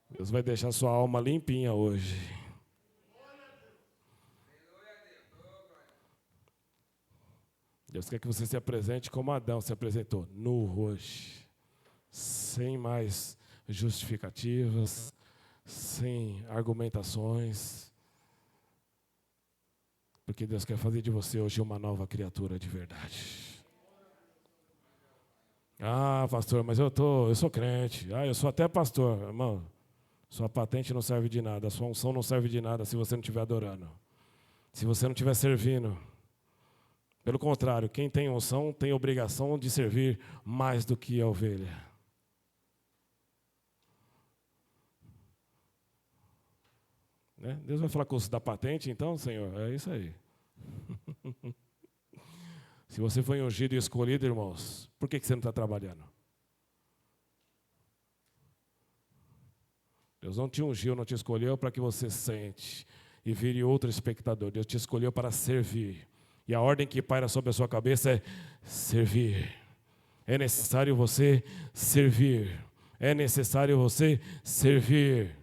Deus vai deixar sua alma limpinha hoje. Deus quer que você se apresente como Adão se apresentou, nu hoje, sem mais justificativas, sem argumentações, porque Deus quer fazer de você hoje uma nova criatura de verdade. Pastor, mas eu sou crente, eu sou até pastor, irmão. Sua patente não serve de nada, a sua unção não serve de nada se você não estiver adorando. Se você não estiver servindo. Pelo contrário, quem tem unção tem obrigação de servir mais do que a ovelha. Né? Deus vai falar com você da patente, então, Senhor? É isso aí. Se você foi ungido e escolhido, irmãos, por que você não está trabalhando? Deus não te ungiu, não te escolheu para que você sente e vire outro espectador. Deus te escolheu para servir. E a ordem que paira sobre a sua cabeça é servir. É necessário você servir. É necessário você servir.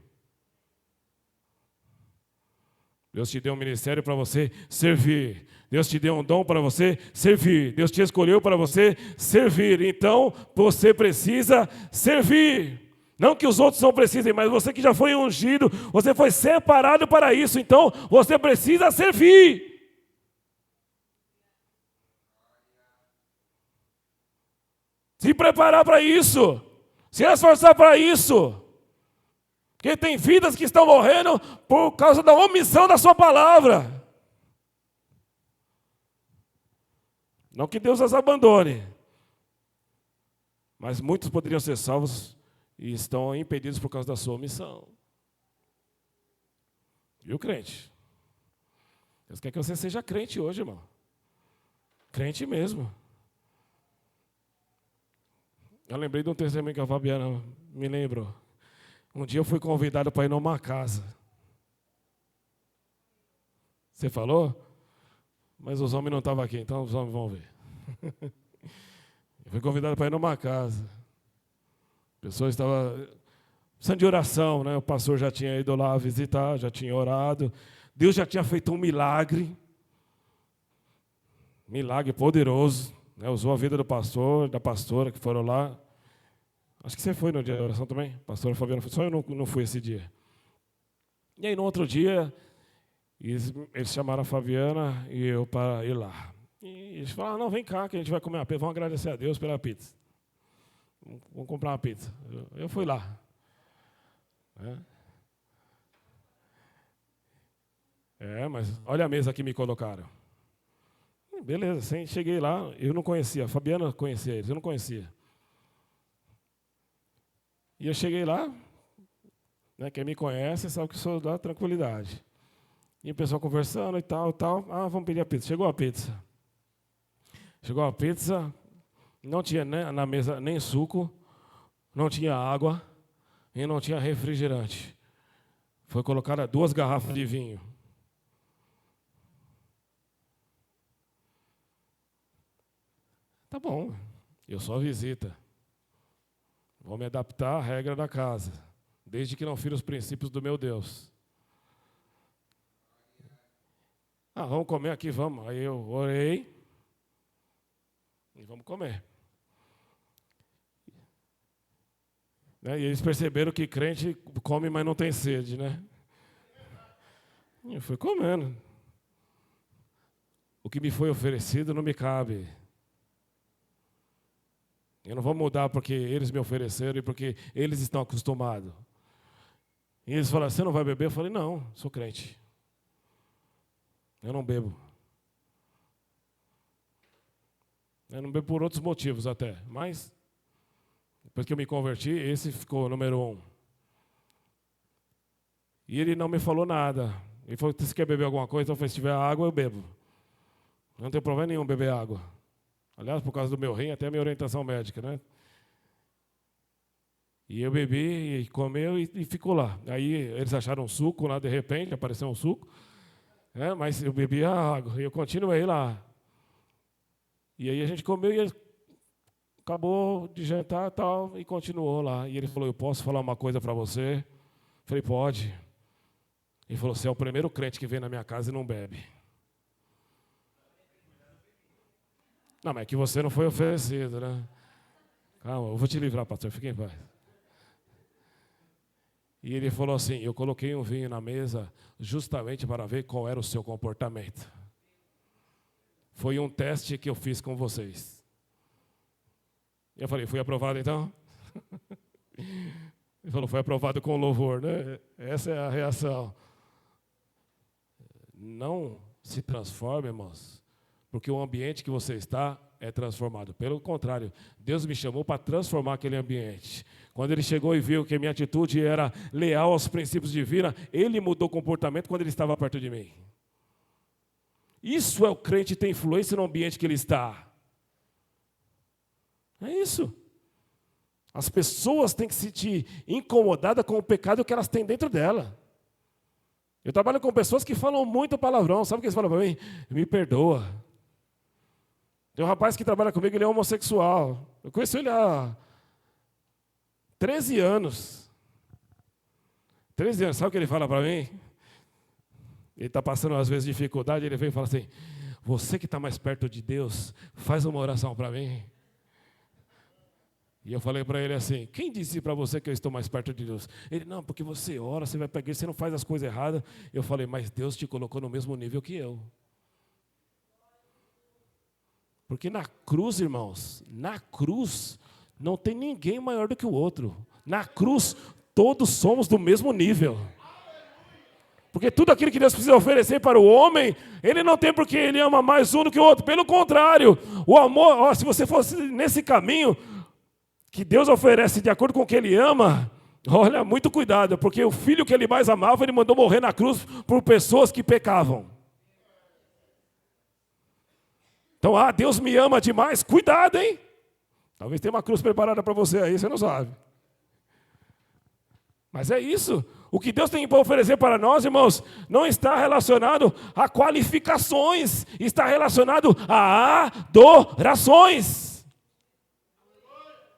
Deus te deu um ministério para você servir. Deus te deu um dom para você servir. Deus te escolheu para você servir. Então, você precisa servir. Não que os outros não precisem, mas você que já foi ungido, você foi separado para isso, então você precisa servir. se preparar para isso, se esforçar para isso. Porque tem vidas que estão morrendo por causa da omissão da sua palavra. Não que Deus as abandone, mas muitos poderiam ser salvos e estão impedidos por causa da sua omissão. Viu, crente? Deus quer que você seja crente hoje, irmão. Crente mesmo. Eu lembrei de um testemunho que a Fabiana me lembrou. Um dia eu fui convidado para ir numa casa. Você falou? Mas os homens não estavam aqui, então os homens vão ver. Eu fui convidado para ir numa casa. A pessoa estava precisando de oração, né? O pastor já tinha ido lá visitar, já tinha orado. Deus já tinha feito um milagre. Milagre poderoso. Né? Usou a vida do pastor, da pastora que foram lá. Acho que você foi no dia da oração também. Pastora Fabiana foi. Só eu não fui esse dia. E aí no outro dia, eles chamaram a Fabiana e eu para ir lá. E eles falaram, não, vem cá que a gente vai comer uma pizza. Vamos agradecer a Deus pela pizza. Vamos comprar uma pizza. Eu fui lá. Mas olha a mesa que me colocaram. Beleza, cheguei lá, eu não conhecia. A Fabiana conhecia eles, eu não conhecia. E eu cheguei lá, né, quem me conhece sabe que sou da tranquilidade. E o pessoal conversando e tal. Ah, vamos pedir a pizza. Chegou a pizza. Não tinha na mesa nem suco, não tinha água e não tinha refrigerante. Foi colocada 2 garrafas de vinho. Tá bom, eu sou a visita. Vou me adaptar à regra da casa, desde que não fira os princípios do meu Deus. Vamos comer aqui, vamos. Aí eu orei e vamos comer. E eles perceberam que crente come, mas não tem sede, né? Eu fui comendo. O que me foi oferecido não me cabe. Eu não vou mudar porque eles me ofereceram e porque eles estão acostumados. E eles falaram, você não vai beber? Eu falei, não, sou crente. Eu não bebo. Eu não bebo por outros motivos até, mas depois que eu me converti, esse ficou número 1. E ele não me falou nada. Ele falou, você quer beber alguma coisa? Eu falei, se tiver água, eu bebo. Não tem problema nenhum beber água. Aliás, por causa do meu rim, até a minha orientação médica, né? E eu bebi, e comeu e ficou lá. Aí eles acharam um suco lá, de repente, apareceu um suco. Mas eu bebi a água, e eu continuei lá. E aí a gente comeu e ele acabou de jantar e continuou lá. E ele falou, eu posso falar uma coisa para você? Eu falei, pode. Ele falou, você é o primeiro crente que vem na minha casa e não bebe. Não, mas é que você não foi oferecido, né? Calma, eu vou te livrar, pastor, fique em paz. E ele falou assim, eu coloquei um vinho na mesa justamente para ver qual era o seu comportamento. Foi um teste que eu fiz com vocês. Eu falei, fui aprovado então? Ele falou, foi aprovado com louvor, né? Essa é a reação. Não se transforme, irmãos, porque o ambiente que você está é transformado. Pelo contrário, Deus me chamou para transformar aquele ambiente. Quando ele chegou e viu que a minha atitude era leal aos princípios divinos, ele mudou o comportamento quando ele estava perto de mim. Isso é o crente ter influência no ambiente que ele está. É isso. As pessoas têm que se sentir incomodadas com o pecado que elas têm dentro dela. Eu trabalho com pessoas que falam muito palavrão. Sabe o que eles falam para mim? Me perdoa. Tem um rapaz que trabalha comigo, ele é homossexual. Eu conheci ele há 13 anos. 13 anos, sabe o que ele fala para mim? Ele está passando às vezes dificuldade, ele vem e fala assim, você que está mais perto de Deus, faz uma oração para mim. E eu falei para ele assim, quem disse para você que eu estou mais perto de Deus? Ele, não, porque você ora, você vai pegar, você não faz as coisas erradas. Eu falei, mas Deus te colocou no mesmo nível que eu. Porque na cruz, irmãos, na cruz, Não tem ninguém maior do que o outro. Na cruz, todos somos do mesmo nível. Porque tudo aquilo que Deus precisa oferecer para o homem, Ele não tem porque Ele ama mais um do que o outro. Pelo contrário, o amor, se você fosse nesse caminho que Deus oferece de acordo com o que Ele ama, olha, muito cuidado, porque o filho que Ele mais amava, Ele mandou morrer na cruz por pessoas que pecavam. Então, Deus me ama demais, cuidado, hein? Talvez tenha uma cruz preparada para você aí, você não sabe. Mas é isso. O que Deus tem para oferecer para nós, irmãos, não está relacionado a qualificações, está relacionado a adorações.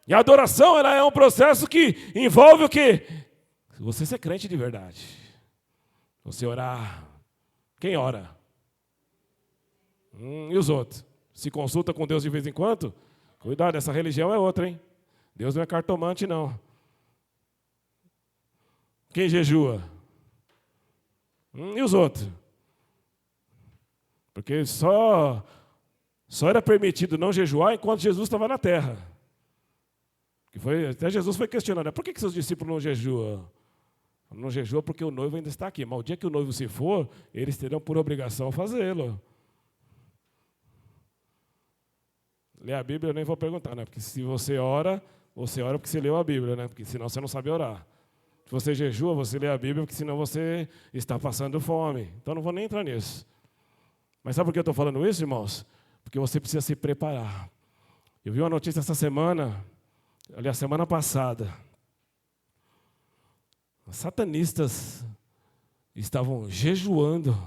E a adoração, ela é um processo que envolve o quê? Você ser crente de verdade. Você orar. Quem ora? E os outros? Se consulta com Deus de vez em quando? Cuidado, essa religião é outra, hein? Deus não é cartomante, não. Quem jejua? E os outros? Porque só era permitido não jejuar enquanto Jesus estava na terra. Até Jesus foi questionado, por que seus discípulos não jejuam? Não jejuam porque o noivo ainda está aqui. Mas o dia que o noivo se for, eles terão por obrigação fazê-lo. Ler a Bíblia eu nem vou perguntar, né? Porque se você ora porque você leu a Bíblia, né? Porque senão você não sabe orar. Se você jejua, você lê a Bíblia, porque senão você está passando fome. Então não vou nem entrar nisso. Mas sabe por que eu estou falando isso, irmãos? Porque você precisa se preparar. Eu vi uma notícia essa semana, aliás, semana passada. Os satanistas estavam jejuando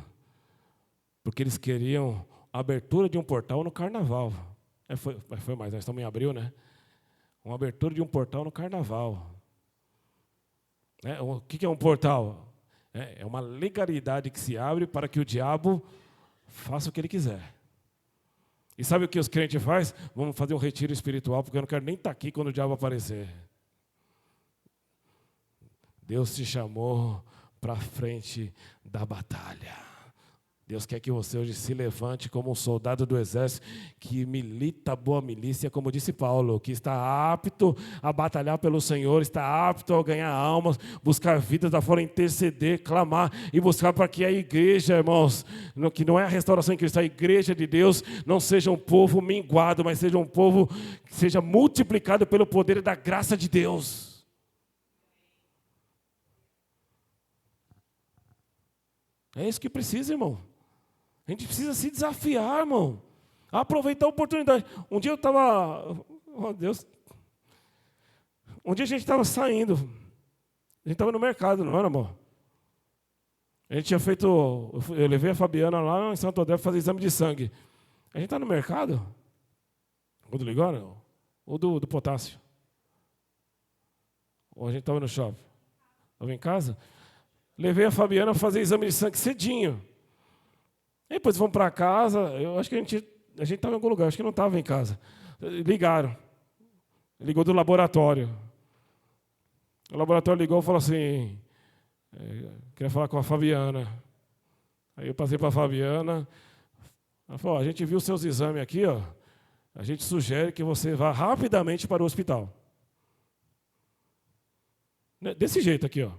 porque eles queriam a abertura de um portal no carnaval. Foi mais, nós estamos em abril, né? Uma abertura de um portal no carnaval. O que é um portal? É uma legalidade que se abre para que o diabo faça o que ele quiser. E sabe o que os crentes fazem? Vamos fazer um retiro espiritual, porque eu não quero nem estar aqui quando o diabo aparecer. Deus te chamou para a frente da batalha. Deus quer que você hoje se levante como um soldado do exército que milita a boa milícia, como disse Paulo, que está apto a batalhar pelo Senhor, está apto a ganhar almas, buscar vidas da fora, interceder, clamar e buscar para que a igreja, irmãos, que não é a restauração em Cristo, a igreja de Deus não seja um povo minguado, mas seja um povo que seja multiplicado pelo poder da graça de Deus. É isso que precisa, irmão. A gente precisa se desafiar, irmão. Aproveitar a oportunidade. Um dia eu estava... Oh, Deus. Um dia a gente estava saindo. A gente estava no mercado, não era, amor? A gente tinha feito... Eu levei a Fabiana lá em Santo André para fazer exame de sangue. A gente está no mercado? O do Ligório, não? Ou do potássio? Ou a gente estava no shopping? Estava em casa? Levei a Fabiana para fazer exame de sangue cedinho. E depois vamos para casa, eu acho que a gente estava em algum lugar, acho que não estava em casa. Ligaram. Ligou do laboratório. O laboratório ligou e falou assim, queria falar com a Fabiana. Aí eu passei para a Fabiana, ela falou, a gente viu os seus exames aqui, ó, a gente sugere que você vá rapidamente para o hospital. Desse jeito aqui, ó.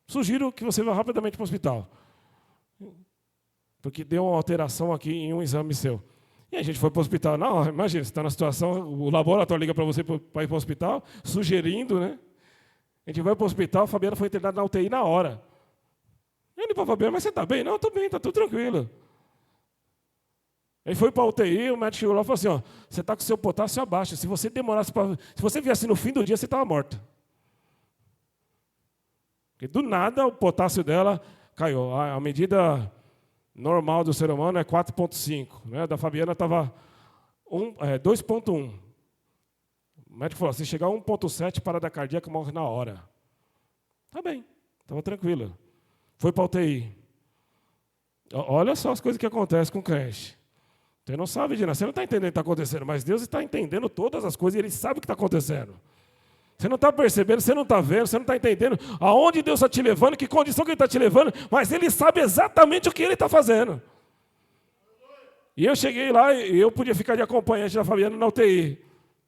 Sugiro que você vá rapidamente para o hospital. Porque deu uma alteração aqui em um exame seu. E a gente foi para o hospital. Não, imagina, você está na situação, o laboratório liga para você para ir para o hospital, sugerindo, né? A gente vai para o hospital, a Fabiana foi internada na UTI na hora. Eu olhei para a Fabiana, mas você está bem? Não, estou bem, está tudo tranquilo. Aí foi para a UTI, o médico chegou lá e falou assim, ó, você está com o seu potássio abaixo, se você demorasse se você viesse no fim do dia, você estava morta. Porque do nada o potássio dela caiu. A medida normal do ser humano é 4,5. Né? Da Fabiana estava 2,1. O médico falou, se chegar a 1,7, parada cardíaca, morre na hora. Tá bem, estava tranquilo. Foi para a UTI. Olha só as coisas que acontecem com o crente. Você não sabe, Dina, você não está entendendo o que está acontecendo, mas Deus está entendendo todas as coisas e Ele sabe o que está acontecendo. Você não está percebendo, você não está vendo, você não está entendendo aonde Deus está te levando, que condição que Ele está te levando, mas Ele sabe exatamente o que Ele está fazendo. E eu cheguei lá e eu podia ficar de acompanhante da Fabiana na UTI.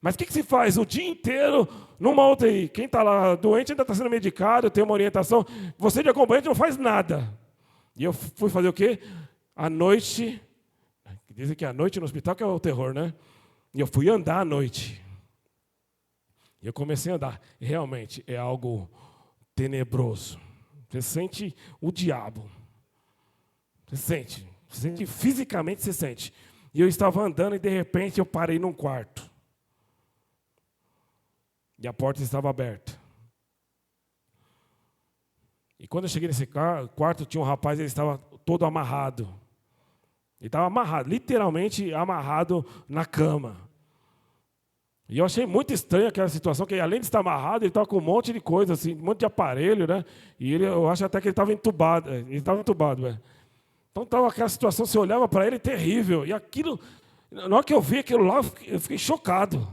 Mas o que se faz o dia inteiro numa UTI? Quem está lá doente ainda está sendo medicado, tem uma orientação. Você de acompanhante não faz nada. E eu fui fazer o quê? À noite, dizem que à noite no hospital que é o terror, né? E eu fui andar à noite. E eu comecei a andar. E realmente é algo tenebroso. Você sente o diabo. Você sente fisicamente, você sente. E eu estava andando e de repente eu parei num quarto. E a porta estava aberta. E quando eu cheguei nesse quarto, tinha um rapaz, ele estava todo amarrado. Ele estava amarrado, literalmente amarrado na cama. E eu achei muito estranho aquela situação, que além de estar amarrado, ele estava com um monte de coisa, assim, um monte de aparelho, né? E eu acho até que ele estava entubado. Ele estava entubado, velho. Então estava aquela situação, você olhava para ele, terrível. E aquilo, na hora que eu vi aquilo lá, eu fiquei chocado.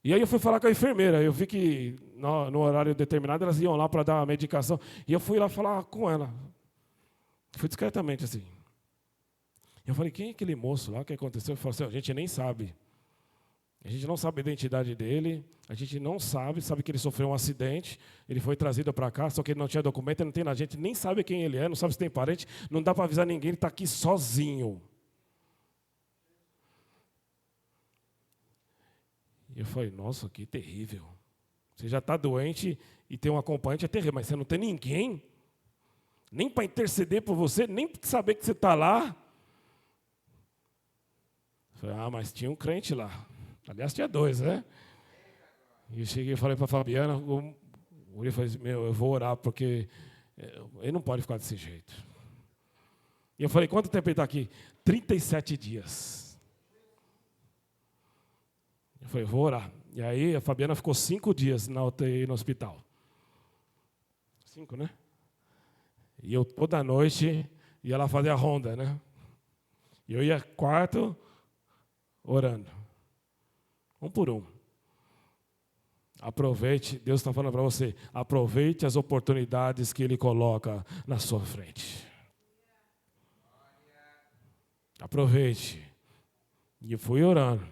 E aí eu fui falar com a enfermeira. Eu vi que no horário determinado elas iam lá para dar a medicação. E eu fui lá falar com ela. Fui discretamente assim. Eu falei, quem é aquele moço lá? O que aconteceu? Eu falei assim, a gente nem sabe. A gente não sabe a identidade dele, a gente não sabe que ele sofreu um acidente, ele foi trazido para cá, só que ele não tinha documento, não tem nada, a gente nem sabe quem ele é, não sabe se tem parente, não dá para avisar ninguém, ele está aqui sozinho. E eu falei, nossa, que terrível. Você já está doente e tem um acompanhante, é terrível, mas você não tem ninguém, nem para interceder por você, nem para saber que você está lá. Eu falei, mas tinha um crente lá. Aliás, tinha dois, né? E eu cheguei e falei para a Fabiana, o Uri falou assim, eu vou orar, porque ele não pode ficar desse jeito. E eu falei, quanto tempo ele está aqui? 37 dias. Eu falei, vou orar. E aí a Fabiana ficou 5 dias na UTI no hospital. 5, né? E eu toda noite ia lá fazer a ronda, né? E eu ia quarto orando. Um por um. Aproveite, Deus está falando para você, aproveite as oportunidades que Ele coloca na sua frente. Aproveite. E eu fui orando.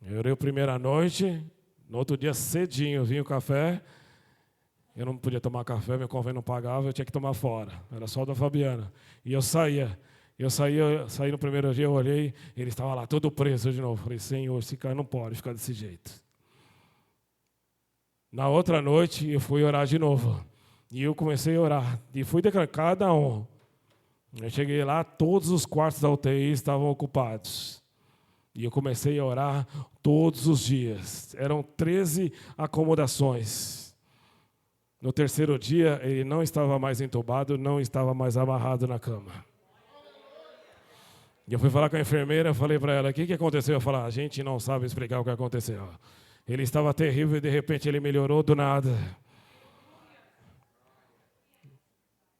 Eu orei a primeira noite, no outro dia cedinho, vinha o café, eu não podia tomar café, meu convênio não pagava, eu tinha que tomar fora, era só da Fabiana. E eu saí no primeiro dia, eu olhei, ele estava lá todo preso de novo. Falei, Senhor, esse cara não pode ficar desse jeito. Na outra noite, eu fui orar de novo. E eu comecei a orar. E fui declarar cada um. Eu cheguei lá, todos os quartos da UTI estavam ocupados. E eu comecei a orar todos os dias. Eram 13 acomodações. No terceiro dia, ele não estava mais entubado, não estava mais amarrado na cama. E eu fui falar com a enfermeira, falei para ela, o que aconteceu? Eu falei, a gente não sabe explicar o que aconteceu. Ele estava terrível e de repente ele melhorou do nada.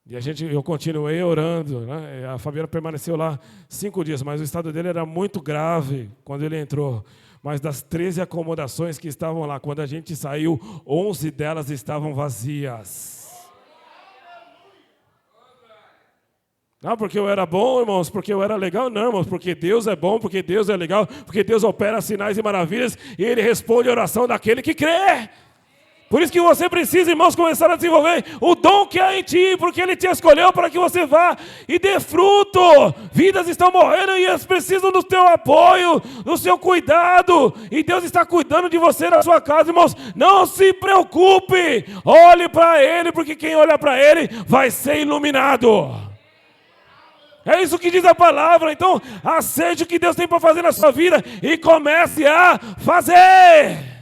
E eu continuei orando, né? A Fabiana permaneceu lá 5 dias, mas o estado dele era muito grave quando ele entrou. Mas das 13 acomodações que estavam lá, quando a gente saiu, 11 delas estavam vazias. Não, porque eu era bom, irmãos, porque eu era legal. Não, irmãos, porque Deus é bom, porque Deus é legal, porque Deus opera sinais e maravilhas e Ele responde a oração daquele que crê. Por isso que você precisa, irmãos, começar a desenvolver o dom que há em ti, porque Ele te escolheu para que você vá e dê fruto. Vidas estão morrendo e elas precisam do teu apoio, do seu cuidado. E Deus está cuidando de você na sua casa, irmãos. Não se preocupe, olhe para Ele, porque quem olha para Ele vai ser iluminado. É isso que diz a palavra. Então, aceite o que Deus tem para fazer na sua vida e comece a fazer.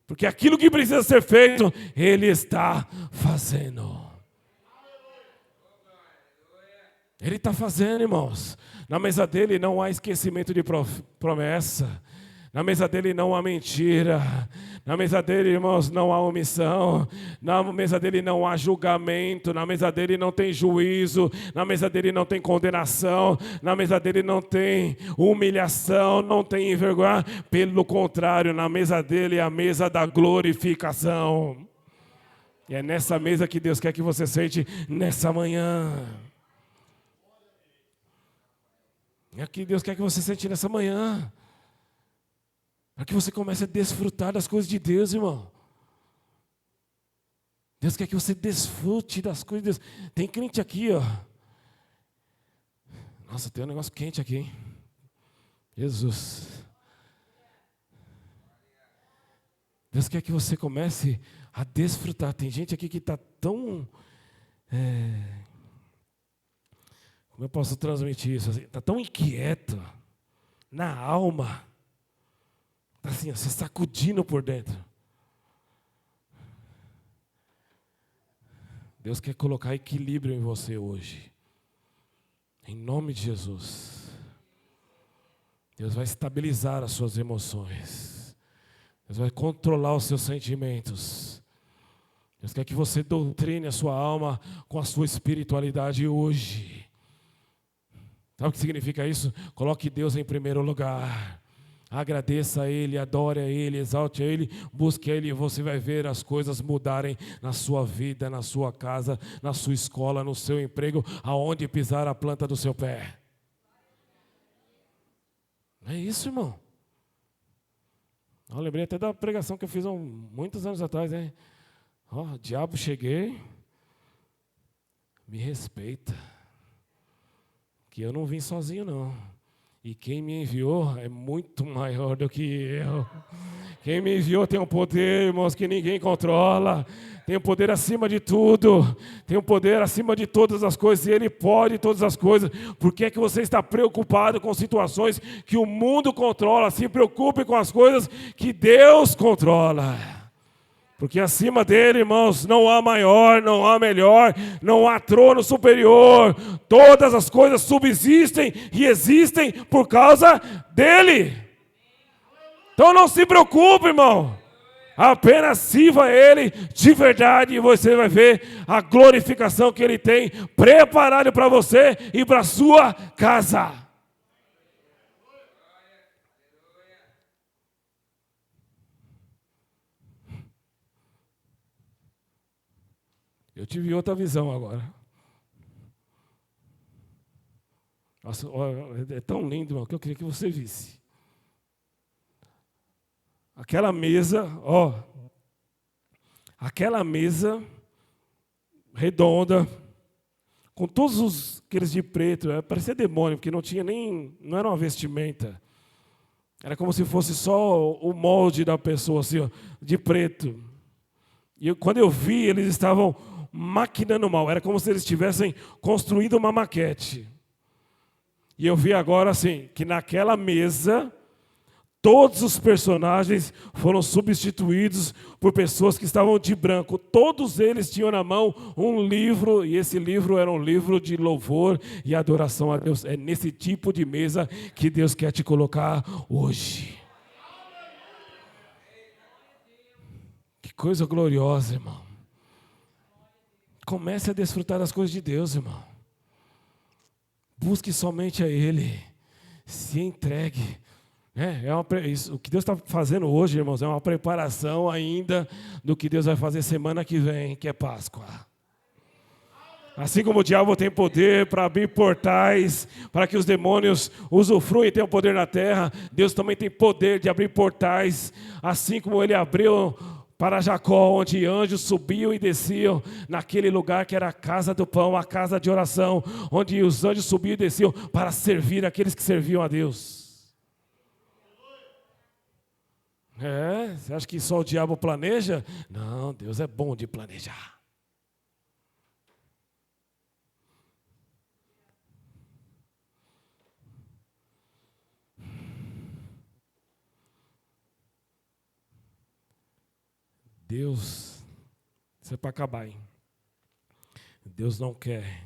Porque aquilo que precisa ser feito, Ele está fazendo. Ele está fazendo, irmãos. Na mesa dele não há esquecimento de promessa. Na mesa dele não há mentira. Na mesa dele, irmãos, não há omissão. Na mesa dele não há julgamento. Na mesa dele não tem juízo. Na mesa dele não tem condenação. Na mesa dele não tem humilhação, não tem envergonhar. Pelo contrário, na mesa dele é a mesa da glorificação. E é nessa mesa que Deus quer que você sente nessa manhã. É o que Deus quer que você sente nessa manhã. Para que você comece a desfrutar das coisas de Deus, irmão. Deus quer que você desfrute das coisas de Deus. Tem crente aqui, ó. Nossa, tem um negócio quente aqui, hein? Jesus. Deus quer que você comece a desfrutar. Tem gente aqui que está tão... como eu posso transmitir isso? Está tão inquieto na alma. Está assim, ó, se sacudindo por dentro. Deus quer colocar equilíbrio em você hoje. Em nome de Jesus. Deus vai estabilizar as suas emoções. Deus vai controlar os seus sentimentos. Deus quer que você doutrine a sua alma com a sua espiritualidade hoje. Sabe o que significa isso? Coloque Deus em primeiro lugar. Agradeça a Ele, adore a Ele, exalte a Ele, busque a Ele e você vai ver as coisas mudarem na sua vida, na sua casa, na sua escola, no seu emprego, aonde pisar a planta do seu pé. É isso, irmão. Eu lembrei até da pregação que eu fiz há muitos anos atrás, né? Ó, diabo, cheguei, me respeita, que eu não vim sozinho, não. E quem me enviou é muito maior do que eu. Quem me enviou tem um poder, irmãos, que ninguém controla. Tem um poder acima de tudo. Tem um poder acima de todas as coisas. E Ele pode todas as coisas. Por que é que você está preocupado com situações que o mundo controla? Se preocupe com as coisas que Deus controla. Porque acima dele, irmãos, não há maior, não há melhor, não há trono superior. Todas as coisas subsistem e existem por causa dele. Então não se preocupe, irmão. Apenas sirva ele de verdade e você vai ver a glorificação que ele tem preparado para você e para a sua casa. Eu tive outra visão agora. Nossa, é tão lindo, irmão, que eu queria que você visse. Aquela mesa, aquela mesa redonda, com todos aqueles de preto, parecia demônio, porque não era uma vestimenta. Era como se fosse só o molde da pessoa, assim, ó, de preto. E quando eu vi, eles estavam maquinando mal. Era como se eles tivessem construído uma maquete. E eu vi agora, assim, que naquela mesa, todos os personagens foram substituídos por pessoas que estavam de branco. Todos eles tinham na mão um livro, e esse livro era um livro de louvor e adoração a Deus. É nesse tipo de mesa que Deus quer te colocar hoje. Que coisa gloriosa, irmão. Comece a desfrutar das coisas de Deus, irmão. Busque somente a Ele. Se entregue. O que Deus está fazendo hoje, irmãos, é uma preparação ainda do que Deus vai fazer semana que vem, que é Páscoa. Assim como o diabo tem poder para abrir portais, para que os demônios usufruem e tenham poder na terra, Deus também tem poder de abrir portais, assim como Ele abriu para Jacó, onde anjos subiam e desciam naquele lugar que era a casa do pão, a casa de oração, onde os anjos subiam e desciam para servir aqueles que serviam a Deus. Você acha que só o diabo planeja? Não, Deus é bom de planejar. Deus, isso é para acabar, hein? Deus não quer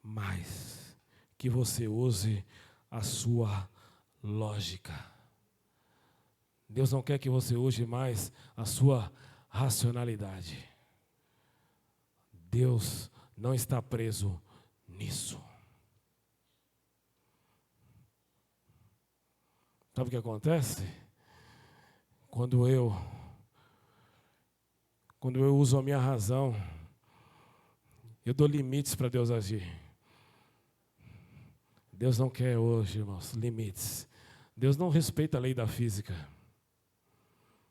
mais que você use a sua lógica. Deus não quer que você use mais a sua racionalidade. Deus não está preso nisso. Sabe o que acontece? Quando eu uso a minha razão, eu dou limites para Deus agir. Deus não quer hoje, irmãos, limites. Deus não respeita a lei da física.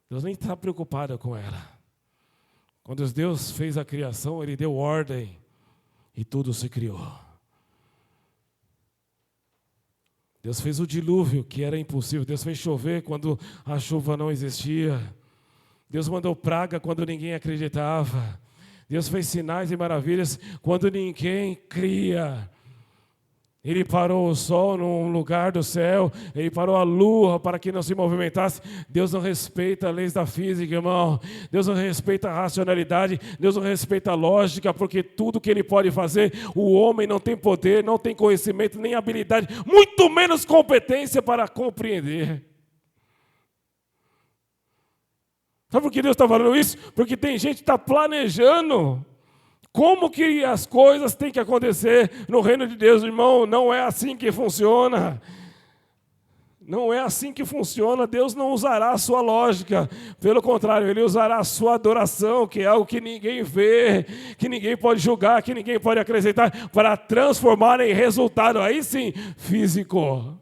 Deus nem está preocupado com ela. Quando Deus fez a criação, Ele deu ordem e tudo se criou. Deus fez o dilúvio, que era impossível. Deus fez chover quando a chuva não existia. Deus mandou praga quando ninguém acreditava. Deus fez sinais e maravilhas quando ninguém cria. Ele parou o sol num lugar do céu, Ele parou a lua para que não se movimentasse. Deus não respeita as leis da física, irmão. Deus não respeita a racionalidade, Deus não respeita a lógica, porque tudo que Ele pode fazer, o homem não tem poder, não tem conhecimento, nem habilidade, muito menos competência para compreender. Sabe por que Deus está falando isso? Porque tem gente que está planejando como que as coisas têm que acontecer no reino de Deus, irmão. Não é assim que funciona. Não é assim que funciona. Deus não usará a sua lógica. Pelo contrário, Ele usará a sua adoração, que é algo que ninguém vê, que ninguém pode julgar, que ninguém pode acrescentar, para transformar em resultado, aí sim, físico.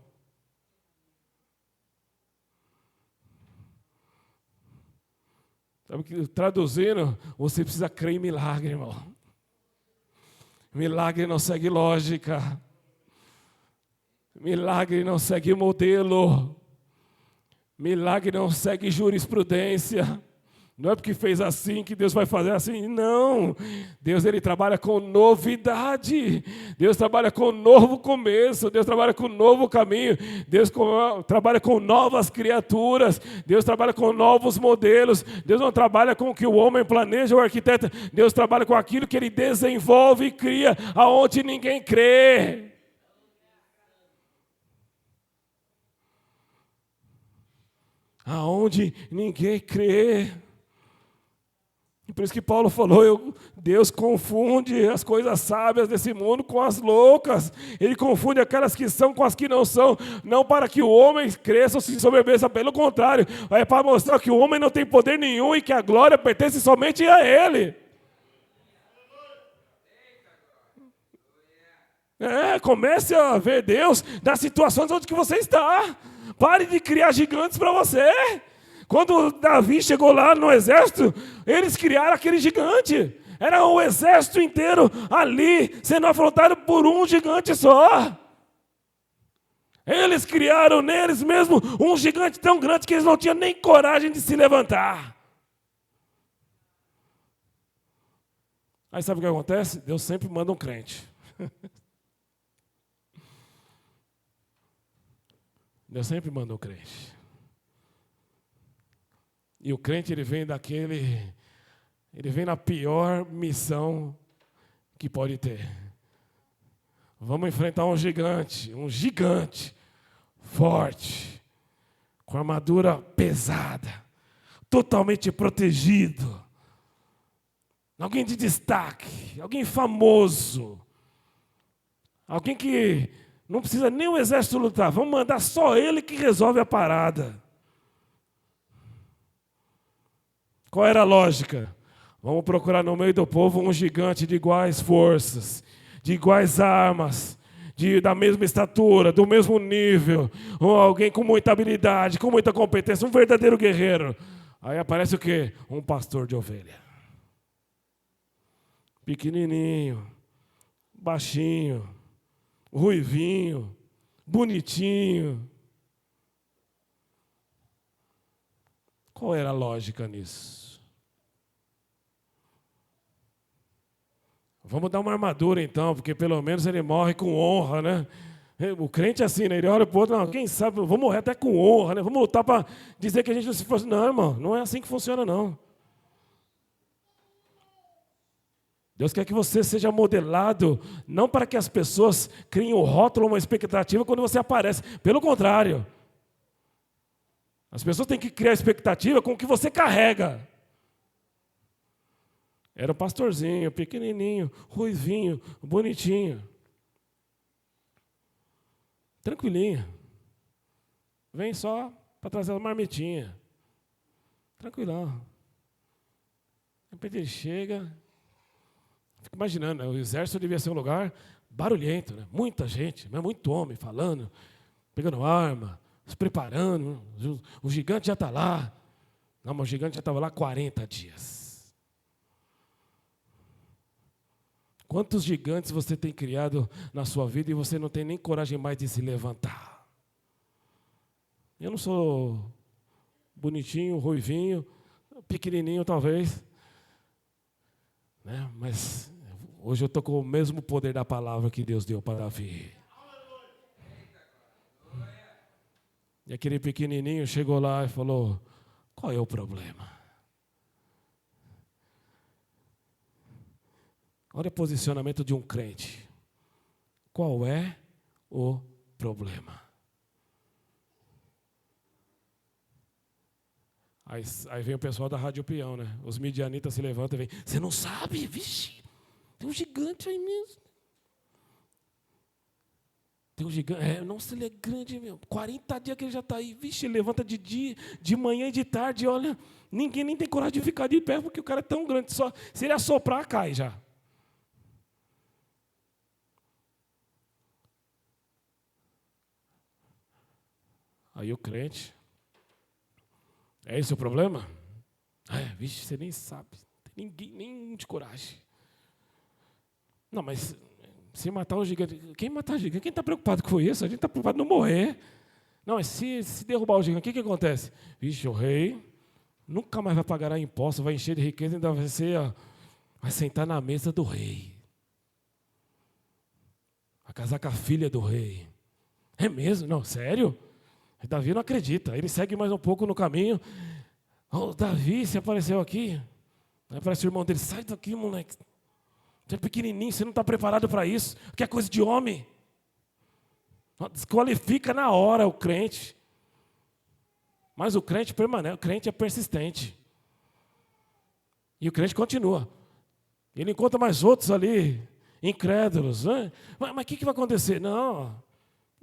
Sabe que, traduzindo, você precisa crer em milagre, irmão. Milagre não segue lógica. Milagre não segue modelo. Milagre não segue jurisprudência. Não é porque fez assim que Deus vai fazer assim. Não. Deus, Ele trabalha com novidade. Deus trabalha com novo começo. Deus trabalha com novo caminho. Deus trabalha com novas criaturas. Deus trabalha com novos modelos. Deus não trabalha com o que o homem planeja ou arquiteta. Deus trabalha com aquilo que Ele desenvolve e cria, aonde ninguém crê. Aonde ninguém crê. Por isso que Paulo falou, Deus confunde as coisas sábias desse mundo com as loucas. Ele confunde aquelas que são com as que não são. Não para que o homem cresça ou se soberbeça, pelo contrário. É para mostrar que o homem não tem poder nenhum e que a glória pertence somente a Ele. Comece a ver Deus nas situações onde que você está. Pare de criar gigantes para você. Quando Davi chegou lá no exército, eles criaram aquele gigante. Era um exército inteiro ali, sendo afrontado por um gigante só. Eles criaram neles mesmo um gigante tão grande que eles não tinham nem coragem de se levantar. Aí sabe o que acontece? Deus sempre manda um crente. Deus sempre manda um crente. E o crente, ele vem na pior missão que pode ter. Vamos enfrentar um gigante, forte, com armadura pesada, totalmente protegido. Alguém de destaque, alguém famoso, alguém que não precisa nem o exército lutar, vamos mandar só ele que resolve a parada. Qual era a lógica? Vamos procurar no meio do povo um gigante de iguais forças, de iguais armas, da mesma estatura, do mesmo nível, ou alguém com muita habilidade, com muita competência, um verdadeiro guerreiro. Aí aparece o quê? Um pastor de ovelha. Pequenininho, baixinho, ruivinho, bonitinho. Qual era a lógica nisso? Vamos dar uma armadura então, porque pelo menos ele morre com honra, né? O crente é assim, né? Ele olha para o outro, não, quem sabe, vamos morrer até com honra, né? Vamos lutar para dizer que a gente não se fosse. Não, irmão, não é assim que funciona, não. Deus quer que você seja modelado, não para que as pessoas criem um rótulo, uma expectativa quando você aparece. Pelo contrário. As pessoas têm que criar expectativa com o que você carrega. Era um pastorzinho, pequenininho, ruivinho, bonitinho. Tranquilinho. Vem só para trazer uma marmitinha. Tranquilão. De repente ele chega. Fico imaginando, o exército devia ser um lugar barulhento, né? Muita gente, mas muito homem falando, pegando arma, se preparando. O gigante já está lá. Não, mas o gigante já estava lá 40 dias. Quantos gigantes você tem criado na sua vida e você não tem nem coragem mais de se levantar? Eu não sou bonitinho, ruivinho, pequenininho talvez, né? Mas hoje eu estou com o mesmo poder da palavra que Deus deu para Davi. E aquele pequenininho chegou lá e falou: qual é o problema? Olha o posicionamento de um crente. Qual é o problema? Aí vem o pessoal da Rádio Peão, né? Os midianitas se levantam e vêm: você não sabe? Vixe, tem um gigante aí mesmo. Tem um gigante, nossa, ele é grande mesmo. 40 dias que ele já está aí. Vixe, ele levanta de dia, de manhã e de tarde. Olha, ninguém nem tem coragem de ficar de pé, porque o cara é tão grande. Só, se ele assoprar, cai já. Aí o crente: é esse o problema? Vixe, você nem sabe. Não tem ninguém, nem de coragem. Não, mas se matar o gigante, quem matar o gigante? Quem está preocupado com isso? A gente está preocupado em não morrer. Não, mas se derrubar o gigante, o que acontece? Vixe, o rei nunca mais vai pagar imposto, vai encher de riqueza, ainda vai sentar na mesa do rei. Vai casar com a filha do rei. É mesmo? Não, sério? Davi não acredita. Ele segue mais um pouco no caminho. Davi, você apareceu aqui. Aí aparece o irmão dele: sai daqui, moleque. Você é pequenininho, você não está preparado para isso. Que é coisa de homem. Desqualifica na hora o crente. Mas o crente permanece, o crente é persistente. E o crente continua. Ele encontra mais outros ali, incrédulos. Né? Mas o que vai acontecer? Não,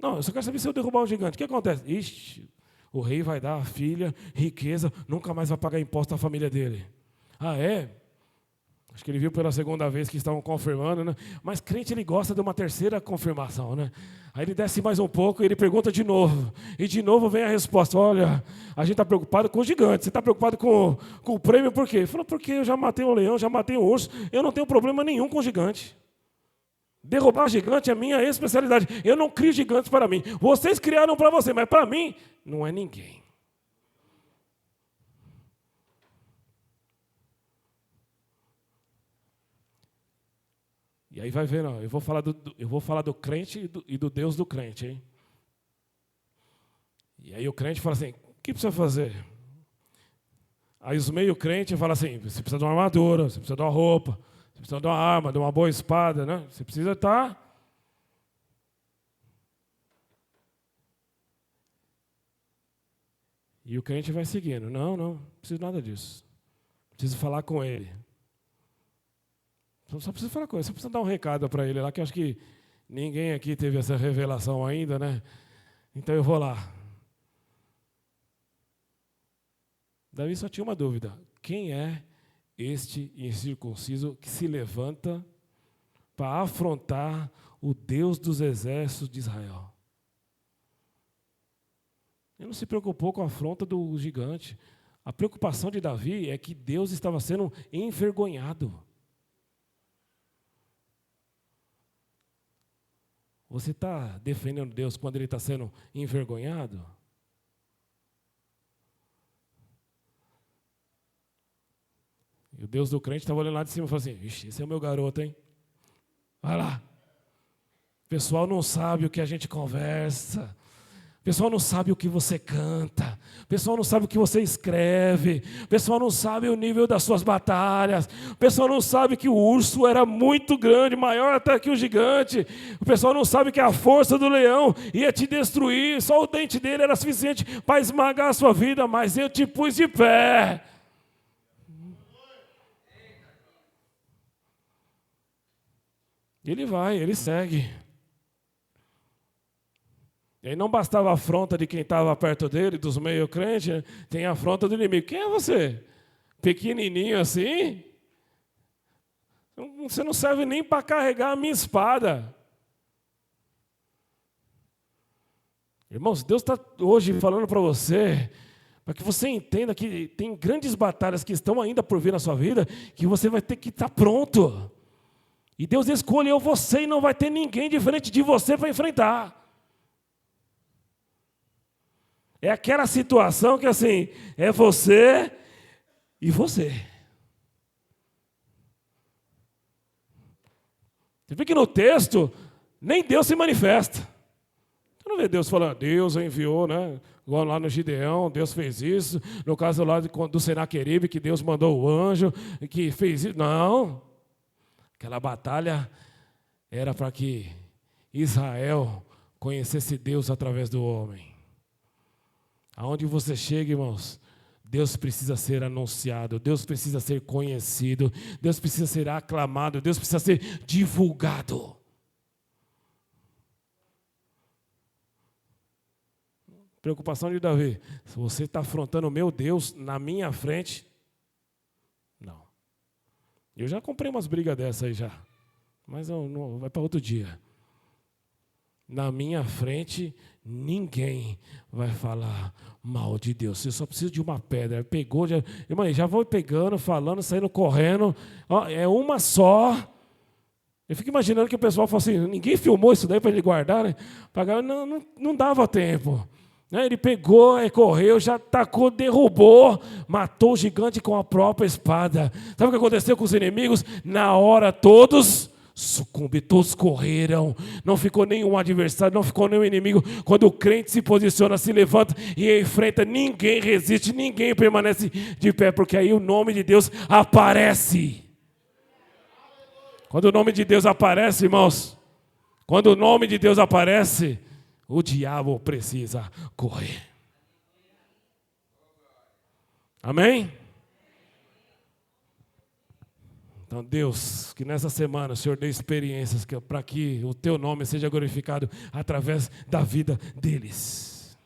eu só quero saber se eu derrubar o gigante. O que acontece? Ixi, o rei vai dar a filha, riqueza, nunca mais vai pagar imposto à família dele. Ah, é? Acho que ele viu pela segunda vez que estavam confirmando, né? Mas crente, ele gosta de uma terceira confirmação, né? Aí ele desce mais um pouco e ele pergunta de novo. E de novo vem a resposta: olha, a gente está preocupado com o gigante. Você está preocupado com o prêmio por quê? Ele falou: porque eu já matei um leão, já matei um urso. Eu não tenho problema nenhum com o gigante. Derrubar gigante é minha especialidade. Eu não crio gigantes para mim. Vocês criaram para você, mas para mim não é ninguém. E aí vai ver, não, eu vou falar do crente e do Deus do crente, hein? E aí o crente fala assim: o que precisa fazer? Aí os meio crentes falam assim: você precisa de uma armadura, você precisa de uma roupa, você precisa de uma arma, de uma boa espada, né? Você precisa estar. E o crente vai seguindo: não preciso nada disso. Preciso falar com ele. Só preciso falar com ele, só preciso dar um recado para ele lá, que eu acho que ninguém aqui teve essa revelação ainda, né? Então eu vou lá. Davi só tinha uma dúvida: quem é este incircunciso que se levanta para afrontar o Deus dos exércitos de Israel? Ele não se preocupou com a afronta do gigante. A preocupação de Davi é que Deus estava sendo envergonhado. Você está defendendo Deus quando Ele está sendo envergonhado? E o Deus do crente estava olhando lá de cima e falou assim: vixe, esse é o meu garoto, hein? Vai lá. O pessoal não sabe o que a gente conversa. O pessoal não sabe o que você canta. O pessoal não sabe o que você escreve. O pessoal não sabe o nível das suas batalhas. O pessoal não sabe que o urso era muito grande, maior até que o gigante. O pessoal não sabe que a força do leão ia te destruir. Só o dente dele era suficiente para esmagar a sua vida, mas eu te pus de pé. Ele segue. E aí não bastava a afronta de quem estava perto dele, dos meio crentes, né? Tem a afronta do inimigo. Quem é você? Pequenininho assim? Você não serve nem para carregar a minha espada. Irmãos, Deus está hoje falando para você, para que você entenda que tem grandes batalhas que estão ainda por vir na sua vida, que você vai ter que estar pronto. E Deus escolheu você e não vai ter ninguém diferente de você para enfrentar. É aquela situação que assim, é você e você. Você vê que no texto, nem Deus se manifesta. Você não vê Deus falando, Deus enviou, né? Igual lá no Gideão, Deus fez isso. No caso lá do Senaqueribe, que Deus mandou o anjo, que fez isso. Não. Aquela batalha era para que Israel conhecesse Deus através do homem. Aonde você chega, irmãos, Deus precisa ser anunciado, Deus precisa ser conhecido, Deus precisa ser aclamado, Deus precisa ser divulgado. Preocupação de Davi, se você está afrontando o meu Deus na minha frente, não. Eu já comprei umas brigas dessas aí já, mas não, vai para outro dia. Na minha frente, ninguém vai falar mal de Deus. Você só precisa de uma pedra. Pegou, irmão, já vou pegando, falando, saindo correndo. Ó, é uma só. Eu fico imaginando que o pessoal fala assim, ninguém filmou isso daí para ele guardar, né? Não dava tempo. Ele pegou, correu, já tacou, derrubou, matou o gigante com a própria espada. Sabe o que aconteceu com os inimigos? Na hora todos sucumbiram, todos correram. Não ficou nenhum adversário, não ficou nenhum inimigo. Quando o crente se posiciona, se levanta e enfrenta, ninguém resiste, ninguém permanece de pé, porque aí o nome de Deus aparece. Quando o nome de Deus aparece, irmãos, quando o nome de Deus aparece, o diabo precisa correr. Amém? Então, Deus, que nessa semana o Senhor dê experiências para que o Teu nome seja glorificado através da vida deles.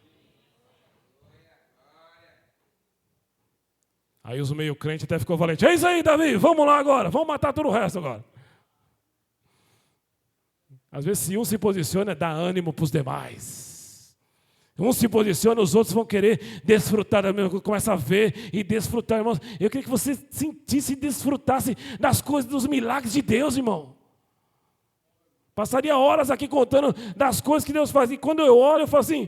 Aí os meio crentes até ficou valente. É isso aí, Davi, vamos lá agora, vamos matar todo o resto agora. Às vezes, se um se posiciona, dá ânimo para os demais. Um se posiciona, os outros vão querer desfrutar da mesma coisa, começa a ver e desfrutar, irmãos. Eu queria que você sentisse e desfrutasse das coisas, dos milagres de Deus, irmão. Passaria horas aqui contando das coisas que Deus faz. E quando eu olho, eu falo assim,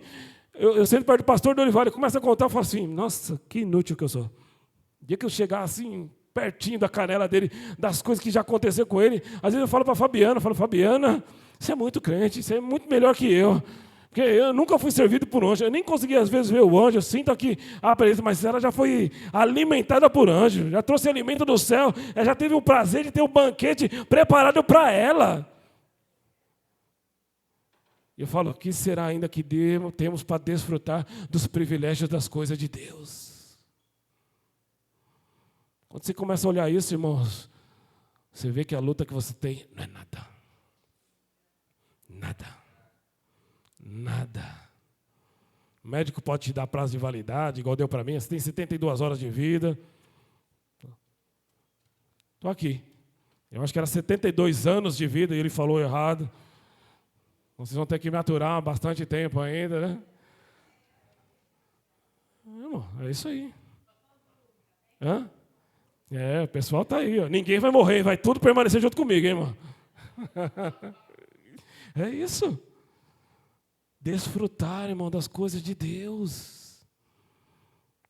eu sento perto do pastor Dorival, ele começa a contar, eu falo assim, nossa, que inútil que eu sou. O dia que eu chegar assim, pertinho da canela dele, das coisas que já aconteceu com ele, às vezes eu falo para a Fabiana, Fabiana, você é muito crente, você é muito melhor que eu. Porque eu nunca fui servido por anjo, eu nem consegui às vezes ver o anjo, eu sinto aqui a presença, mas ela já foi alimentada por anjo, já trouxe alimento do céu, ela já teve o prazer de ter um banquete preparado para ela. Eu falo, o que será ainda que temos para desfrutar dos privilégios das coisas de Deus? Quando você começa a olhar isso, irmãos, você vê que a luta que você tem não é nada. Nada. Nada. O médico pode te dar prazo de validade, igual deu para mim, você tem 72 horas de vida. Estou aqui. Eu acho que era 72 anos de vida e ele falou errado. Vocês vão ter que me aturar bastante tempo ainda, né? Irmão, é isso aí. Hã? O pessoal está aí. Ó. Ninguém vai morrer, vai tudo permanecer junto comigo, hein, irmão? É isso. Desfrutar, irmão, das coisas de Deus.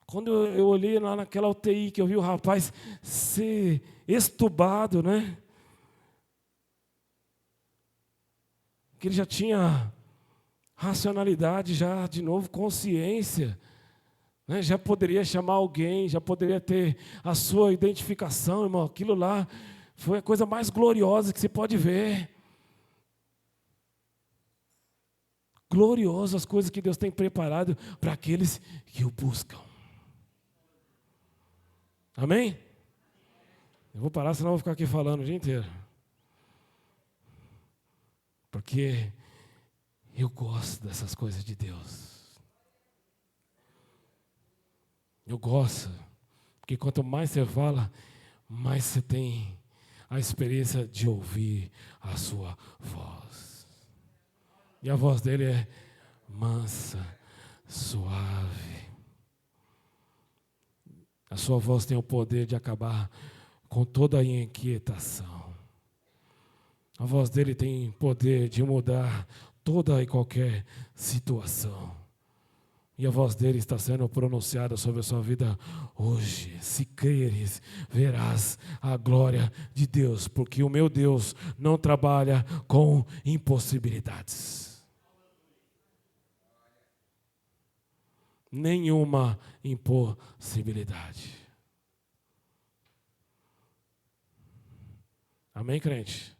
Quando eu olhei lá naquela UTI, que eu vi o rapaz ser estubado, né? Que ele já tinha racionalidade, já de novo consciência. Né? Já poderia chamar alguém, já poderia ter a sua identificação, irmão. Aquilo lá foi a coisa mais gloriosa que você pode ver. Glorioso as coisas que Deus tem preparado para aqueles que o buscam. Amém? Eu vou parar, senão eu vou ficar aqui falando o dia inteiro. Porque eu gosto dessas coisas de Deus. Eu gosto. Porque quanto mais você fala, mais você tem a experiência de ouvir a sua voz. E a voz dele é mansa, suave. A sua voz tem o poder de acabar com toda a inquietação. A voz dele tem poder de mudar toda e qualquer situação. E a voz dele está sendo pronunciada sobre a sua vida hoje. Se creres, verás a glória de Deus, porque o meu Deus não trabalha com impossibilidades. Nenhuma impossibilidade. Amém, crente?